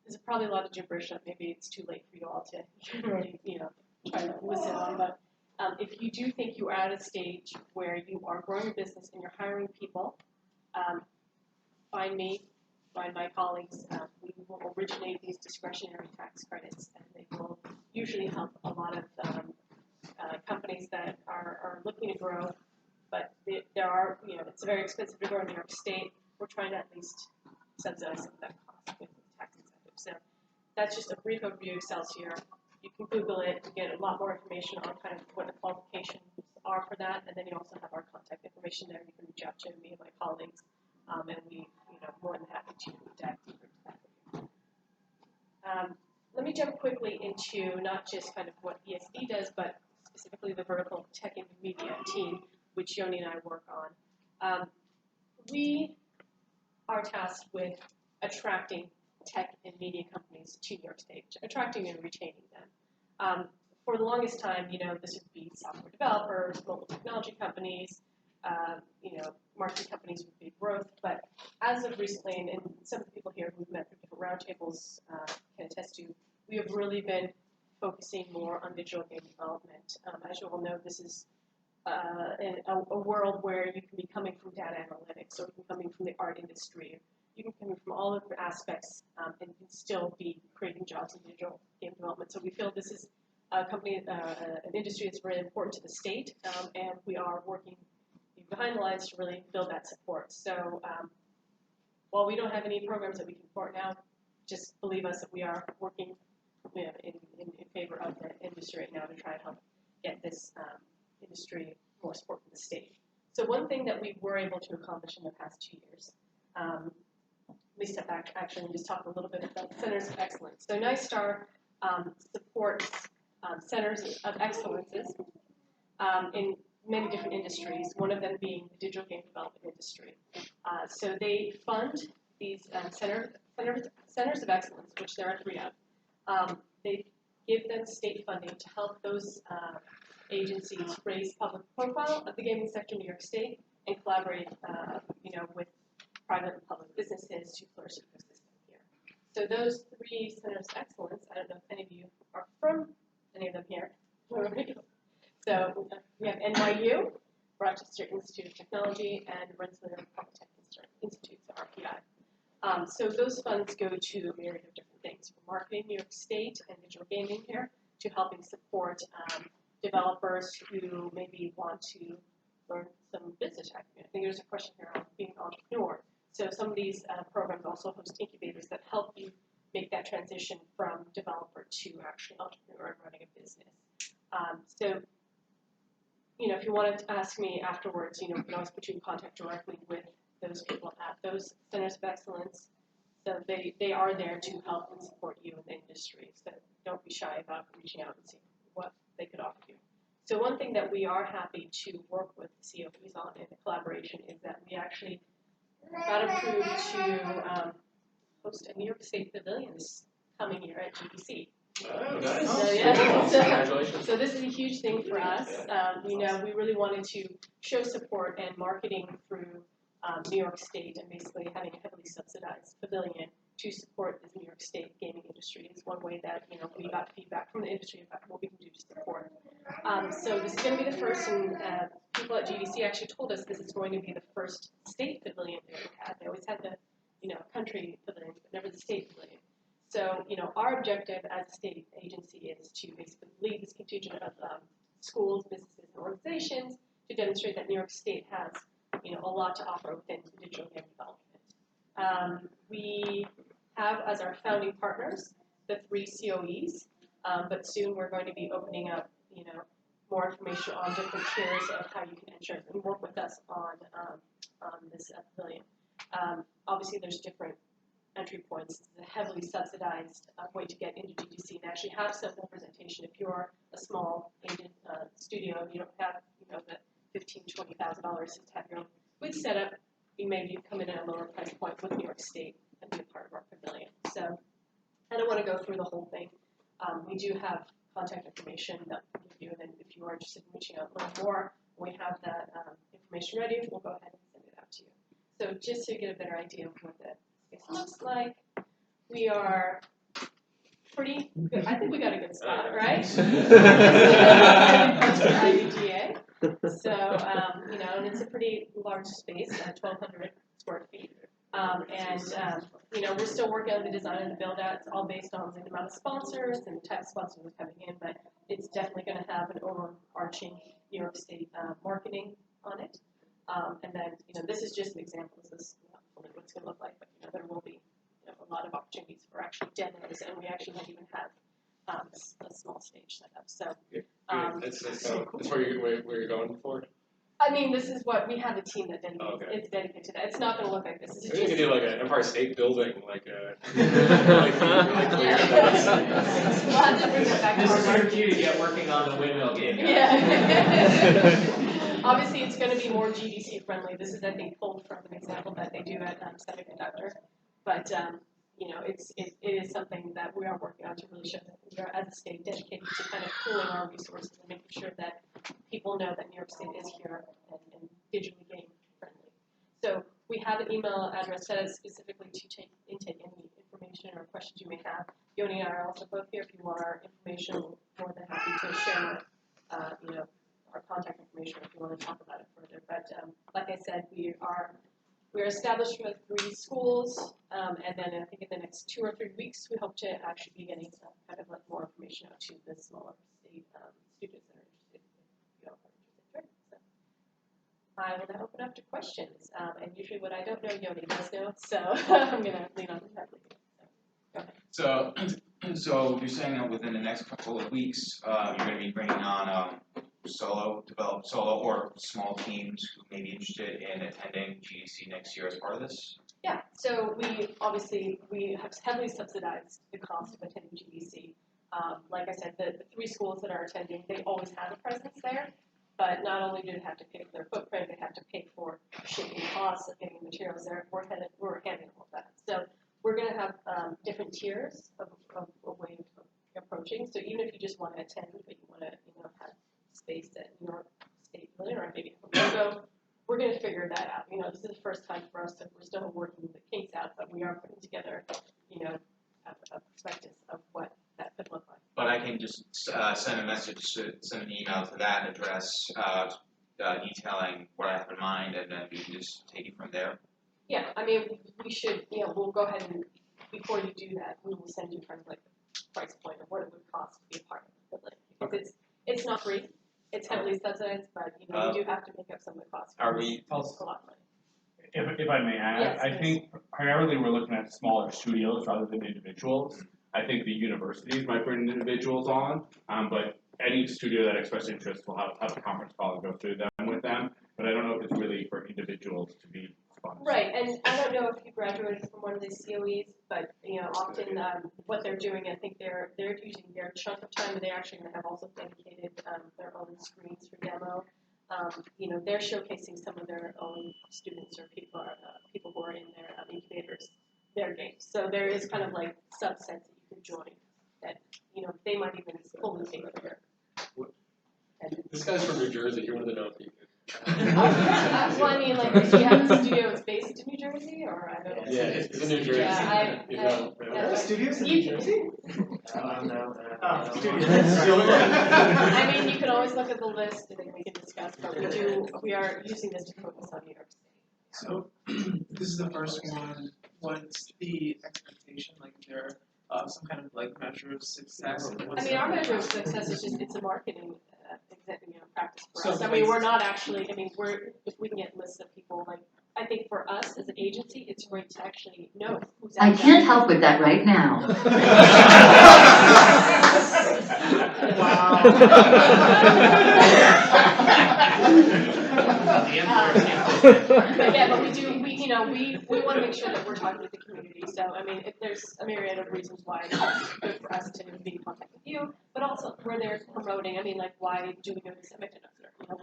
there's probably a lot of gibberish that maybe it's too late for you all to really, try to listen on. But if you do think you are at a stage where you are growing your business and you're hiring people, find me, find my colleagues. We will originate these discretionary tax credits, and they will usually help a lot of companies that are looking to grow. But there are, it's very expensive to grow in New York State. We're trying to at least subsidize some of that cost with tax incentives. So that's just a brief overview of Excelsior. You can Google it to get a lot more information on kind of what the qualifications are for that, and then you also have our contact information there. You can reach out to me and my colleagues, and we, more than happy to dive deeper into that with you. Let me jump quickly into not just kind of what ESD does, but specifically the vertical tech and media team, which Yoni and I work on. We are tasked with attracting tech and media companies to New York State, attracting and retaining them. For the longest time, this would be software developers, mobile technology companies, marketing companies with big growth. But as of recently, and some of the people here who've met through different roundtables can attest to, we have really been focusing more on digital game development. As you all know, this is a world where you can be coming from data analytics, or you can be coming from the art industry. You can come from all different aspects and still be creating jobs in digital game development. So we feel this is a company, an industry that's very important to the state, and we are working behind the lines to really build that support. So while we don't have any programs that we can support now, just believe us that we are working in favor of the industry right now to try and help get this industry more support from the state. So one thing that we were able to accomplish in the past 2 years, let me step back actually and just talk a little bit about centers of excellence. So NYSTAR supports centers of excellences in many different industries, one of them being the digital game development industry. So they fund these centers of excellence, which there are 3 of. They give them state funding to help those agencies raise public profile of the gaming sector in New York State and collaborate, with private and public businesses to flourish the ecosystem here. So those 3 centers of excellence, I don't know if any of you are from any of them here. So we have NYU, Rochester Institute of Technology, and Rensselaer Polytech Institute, so RPI. So those funds go to a myriad of different things, from marketing New York State and digital gaming here, to helping support developers who maybe want to learn some business acumen. I think there's a question here on being an entrepreneur. So some of these programs also host incubators that help you make that transition from developer to actually entrepreneur and running a business. So, if you wanted to ask me afterwards, we can always put you in contact directly with those people at those centers of excellence. So they are there to help and support you in the industry. So don't be shy about reaching out and seeing what they could offer you. So one thing that we are happy to work with the COPs on in the collaboration is that we actually got approved to host a New York State Pavilion this coming year at GDC. Oh, nice. So, yeah. Congratulations. So this is a huge thing for us. We really wanted to show support and marketing through New York State, and basically having a heavily subsidized pavilion to support the New York State gaming industry is one way that we got feedback from the industry about what we can do to support. So this is going to be the first, and people at GDC actually told us this is going to be the first state pavilion they ever had. They always had the country pavilion, but never the state pavilion. So, our objective as a state agency is to basically lead this contingent of schools, businesses, and organizations to demonstrate that New York State has, a lot to offer within digital game development. We have as our founding partners the 3 COEs, but soon we're going to be opening up, more information on different tiers of how you can enter and work with us on this pavilion. Obviously, there's different entry points. It's a heavily subsidized way to get into GDC and actually have some representation. If you're a small agent studio and you don't have the $15,000 to $20,000 to have your own booth set up, you maybe come in at a lower price point with New York State and be a part of our pavilion. So I don't want to go through the whole thing. We do have contact information that we can give you, and then if you are interested in reaching out a little more, we have that information ready. We'll go ahead and send it out to you. So just to get a better idea of what the space looks like, we are pretty good. I think we got a good spot, right? IGDA. So, and it's a pretty large space, 1,200 square feet. We're still working on the design and the build out. It's all based on the amount of sponsors and the type of sponsors that are coming in, but it's definitely going to have an overarching New York State marketing on it. And then, this is just an example. This is not fully what it's going to look like, but there will be a lot of opportunities for actually demos, and we actually might even have a small stage set up. So, that's where you're going for? I mean, this is what we have a team that it's dedicated to that. It's not going to look like this. You can do like an Empire State Building, like a. This is your cue to get working on the windmill game. Yeah. Obviously, it's going to be more GDC friendly. This is, I think, pulled from an example that they do at Semiconductor. But it is something that we are working on to really show that we are, as a state, dedicated to kind of pooling our resources and making sure that people know that New York State is here and digitally game friendly. So we have an email address set up specifically to intake any information or questions you may have. Yoni and I are also both here. If you want our information, we're more than happy to share our contact information if you want to talk about it further. But like I said, we're established with 3 schools, and then I think in the next 2 or 3 weeks, we hope to actually be getting some kind of like more information out to the smaller state students that are interested in So I will now open up to questions, and usually what I don't know, Yoni does know, so I'm going to lean on that. So you're saying that within the next couple of weeks, you're going to be bringing on solo or small teams who may be interested in attending GDC next year as part of this? Yeah, so we have heavily subsidized the cost of attending GDC. Like I said, the 3 schools that are attending, they always have a presence there, but not only do they have to pay for their footprint, they have to pay for shipping costs of getting materials there. We're handling all that. So we're going to have different tiers of a way of approaching. So even if you just want to attend, but you want to have space at New York State Pavilion or maybe a logo, we're gonna figure that out. You know, this is the first time for us that we're still working the kinks out, but we are putting together, you know, a perspective of what that could look like. But I can just send a message, send an email to that address, detailing what I have in mind, and then we can just take it from there. Yeah, I mean, we should, you know, we'll go ahead and, before you do that, we will send you kind of like the price point of what it would cost to be a part of it. Because it's not free, it's heavily subsidized, but, you know, we do have to make up some of the costs. Are we? It's a lot of money. If I may add, Yes, I yes. think primarily we're looking at smaller studios rather than individuals. I think the universities might bring individuals on, but any studio that expresses interest will have a conference call and go through them with them. But I don't know if it's really for individuals to be sponsored. Right, and I don't know if you graduated from one of these COEs, but, you know, often what they're doing, I think they're using their chunk of time, and they're actually going to have also dedicated their own screens for demo. You know, they're showcasing some of their own students or people who are in their incubators, their games. So there is kind of like subsets that you can join that, you know, they might even fully take over. This guy's from New Jersey. He wanted to know if he could. Well, I mean, like, do you have a studio that's based in New Jersey, or I don't know? Yeah, it's in New Jersey. Yeah, There are studios in New Jersey? No. I mean, you can always look at the list and then we can discuss, but we are using this to focus on New York State. So, this is the first one. What's the expectation? Like, is there some kind of like measure of success? I mean, our measure of success is just, it's a marketing practice for us. I mean, we're not actually, I mean, if we can get lists of people, like, I think for us as an agency, it's great to actually know who's out I there. can't help with that right now. Yeah, but we want to make sure that we're talking to the community. So, I mean, if there's a myriad of reasons why it's good for us to be in contact with you, but also we're there promoting. I mean, like, why do we go to Semiconductor? You know,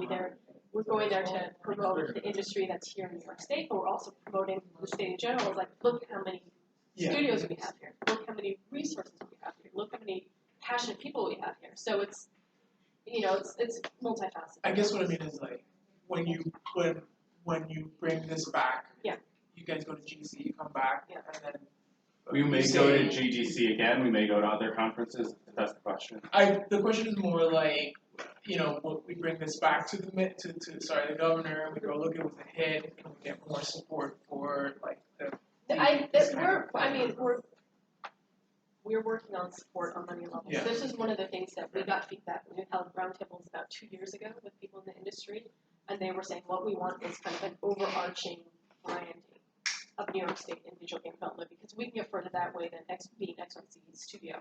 we're going there to promote the industry that's here in New York State, but we're also promoting the state in general. It's like, look how many studios we have here. Look how many resources we have here. Look how many passionate people we have here. So it's, you know, it's multifaceted. I guess what I mean is like when you bring this back, you guys go to GC, you come back, and then We may go to GDC again. We may go to other conferences. If that's the question. The question is more like, you know, we bring this back to the governor. We go, look, it was a hit. Can we get more support for like we're working on support on many levels. Yeah. This is one of the things that we got feedback when we held roundtables about 2 years ago with people in the industry, and they were saying what we want is kind of an overarching branding of New York State and digital game development, because we can get further that way than being XYZ studio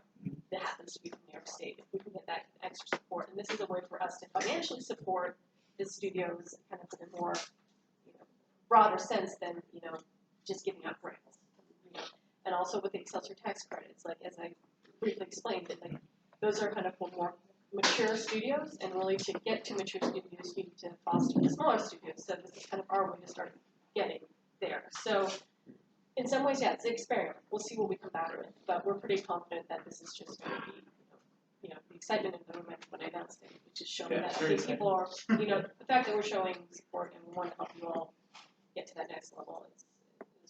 that happens to be from New York State. If we can get that extra support, and this is a way for us to financially support the studios kind of in a more, you know, broader sense than, you know, just giving out grants. You know. And also with the Excelsior tax credits, like as I briefly explained, that like those are kind of for more mature studios, and really to get to mature studios, you need to foster the smaller studios. So this is kind of our way to start getting there. So in some ways, yeah, it's an experiment. We'll see what we come out of it, but we're pretty confident that this is just going to be, you know, the excitement in the room when I announced it, which is showing that okay, people are, you know, the fact that we're showing support and we want to help you all get to that next level is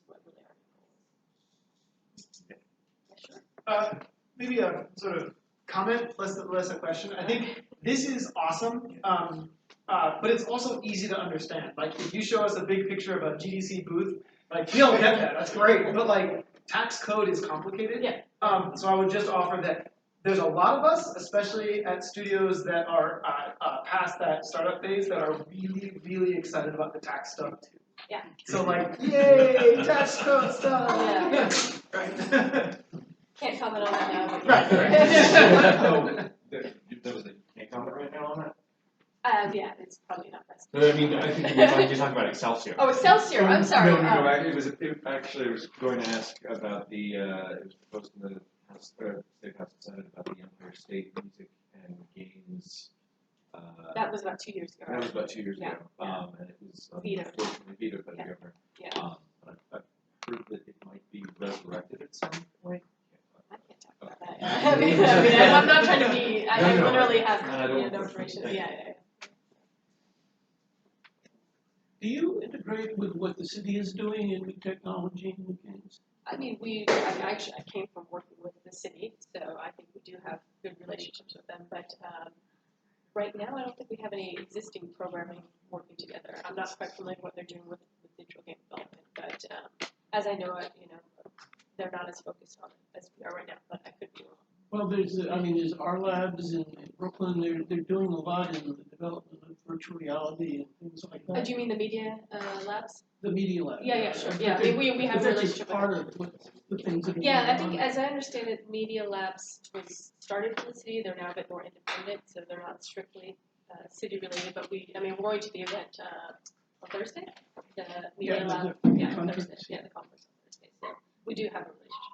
what really our goal is. Maybe a sort of comment, less a question. I think this is awesome, but it's also easy to understand. Like, if you show us a big picture of a GDC booth, like, we all get that, that's great, but like, tax code is complicated. Yeah. So I would just offer that there's a lot of us, especially at studios that are past that startup phase, that are really, really excited about the tax stuff too. Yeah. So like, yay, tax code stuff. Yeah. Right. Can't comment on that now. But Right. There was a can't comment right now on that. Yeah, it's probably not best. No, I mean, I think you're talking about Excelsior. Oh, Excelsior. I'm sorry. No, actually, I was going to ask about the. It was proposed in the House, State House and Senate about the Empire State Music and Games. That was about 2 years ago. That was about 2 years yeah. ago. And it was vetoed. Unfortunately vetoed by the governor. Yeah. But I've heard that it might be resurrected at some point. I can't talk about that. I mean, I'm not trying to be. I literally have no information. Yeah. Do you integrate with what the city is doing in new technology in the games? I mean, I came from working with the city, so I think we do have good relationships with them. But right now, I don't think we have any existing programming working together. I'm not quite familiar with what they're doing with digital game development, but as I know it, they're not as focused on it as we are right now. But I could be wrong. Well, there's R Labs in Brooklyn. They're doing a lot in the development of virtual reality and things like that. Do you mean the media labs? The media lab. Yeah, sure. Yeah, we have a relationship with part of the things that are Yeah, I going think on. as I understand it, Media Labs was started in the city. They're now a bit more independent, so they're not strictly city related. But we're going to the event on Thursday. The Media Lab, on Thursday. Yeah, the conference on Thursday. So we do have a relationship.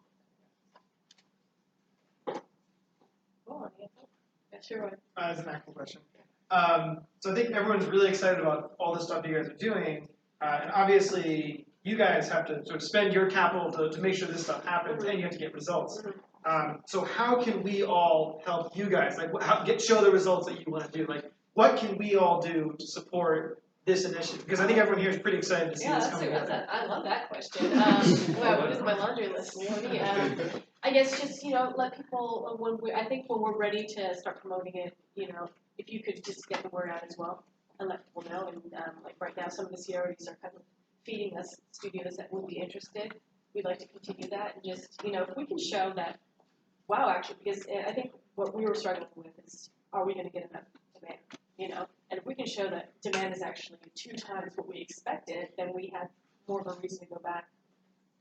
Cool. Yeah, sure. That's an actual question. So I think everyone's really excited about all the stuff you guys are doing, and obviously you guys have to sort of spend your capital to make sure this stuff happens, and you have to get results. So how can we all help you guys? Like, show the results that you want to do. Like, what can we all do to support this initiative? Because I think everyone here is pretty excited to see this coming together. I love that question. Well, what is my laundry list, Leonie? I guess just let people I think when we're ready to start promoting it, if you could just get the word out as well and let people know. And like right now, some of the CREs are kind of feeding us studios that would be interested. We'd like to continue that and just if we can show that, wow, actually, because I think what we were struggling with is, are we going to get enough demand? And if we can show that demand is actually 2 times what we expected, then we have more of a reason to go back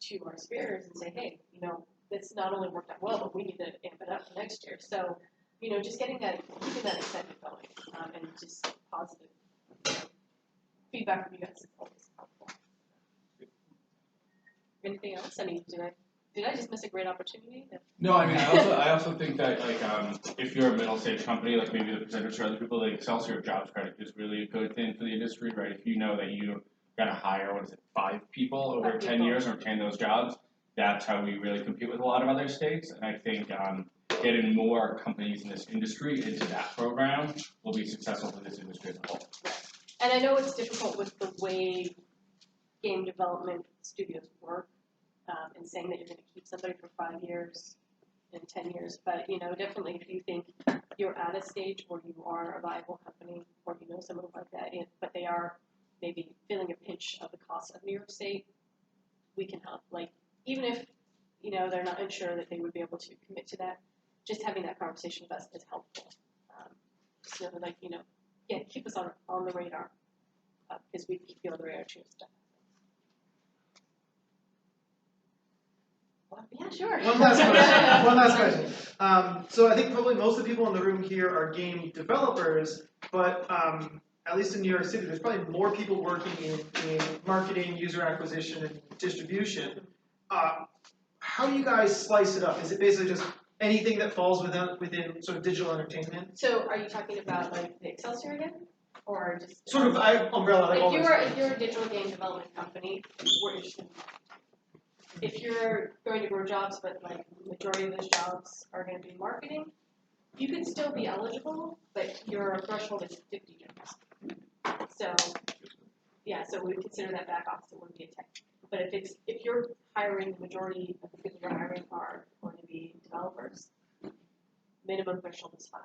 to our spheres and say, hey, this not only worked out well, but we need to amp it up for next year. So, just keeping that excitement going, and just positive feedback from you guys is always helpful. Anything else? I mean, did I just miss a great opportunity? No, I mean, I also think that if you're a middle stage company, like maybe the percentage or other people, like Excelsior jobs credit is really a good thing for the industry, right? If you know that you're gonna hire 5 people over 10 years or obtain those jobs, that's how we really compete with a lot of other states. And I think getting more companies in this industry into that program will be successful for this industry as a whole. And I know it's difficult with the way game development studios work, and saying that you're going to keep somebody for 5 years and 10 years, but definitely if you think you're at a stage where you are a viable company, or someone like that, but they are maybe feeling a pinch of the cost of New York State, we can help. Like, even if they're not unsure that they would be able to commit to that, just having that conversation with us is helpful. So keep us on the radar, because we feel the radar too stuff. Yeah, sure. One last question. So I think probably most of the people in the room here are game developers, but at least in New York City, there's probably more people working in marketing, user acquisition, and distribution. How do you guys slice it up? Is it basically just anything that falls within sort of digital entertainment? So are you talking about like the Excelsior again? Or just sort of umbrella, like all if you're a digital game development company, we're interested. If you're going to grow jobs, but like the majority of those jobs are going to be marketing, you could still be eligible, but your threshold is 50 jobs. So so we would consider that back office. It wouldn't be a tech. But if you're hiring, the majority of the people you're hiring are going to be developers, minimum threshold is 5.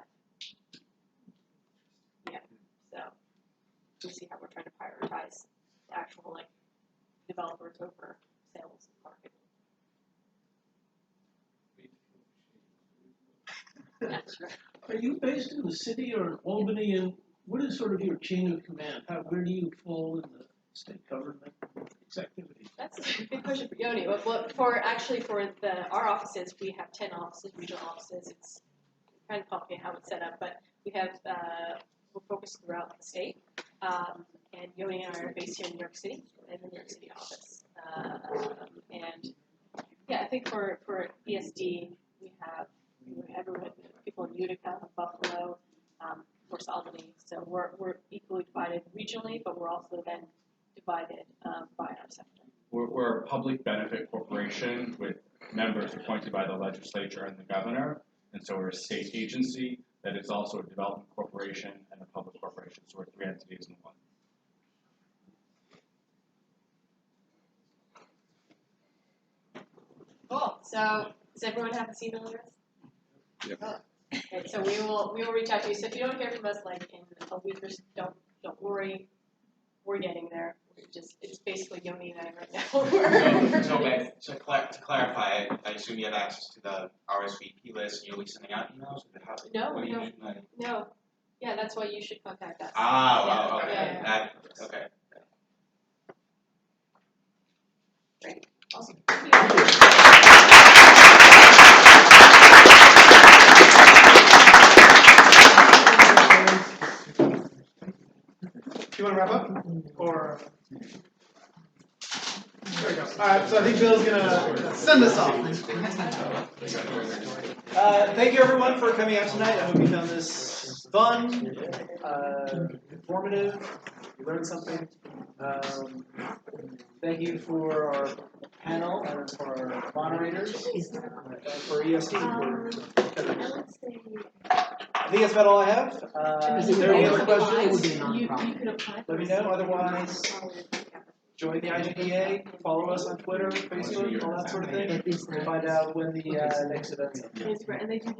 Yeah. So we see how we're trying to prioritize the actual developers over sales and marketing. That's right. Are you based in the city or in Albany, and what is sort of your chain of command? Where do you fall in the state government activities? That's a good question for Yoni. But for our offices, we have 10 offices, regional offices. It's kind of complicated how it's set up, but we have we're focused throughout the state. And Yoni and I are based here in New York City, in the New York City office. And yeah, I think for ESD, we have everyone, people in Utica, Buffalo, of course Albany. So we're equally divided regionally, but we're also then divided by our sector. We're a public benefit corporation with members appointed by the legislature and the governor, and so we're a state agency that is also a development corporation and a public corporation. So we're 3 entities in one. Cool. So does everyone have this email address? Yep. Oh. Okay, so we will reach out to you. So if you don't hear from us like in a week or so, don't worry. We're getting there. It's basically Yoni and I right now. So to clarify, I assume you have access to the RSVP list and you'll be sending out emails? No. Yeah, that's why you should contact us. Okay. Yeah. Okay. Great. Awesome. Do you want to wrap up? Or there we go. Alright, so I think Bill's gonna send us off. Thank you everyone for coming out tonight. I hope you found this fun, informative, you learned something. Thank you for our panel and for our moderators and for EST. I think that's about all I have. Is there any other questions? Let me know. Otherwise, join the IGDA, follow us on Twitter, Facebook, all that sort of thing, and find out when the next event's. And they do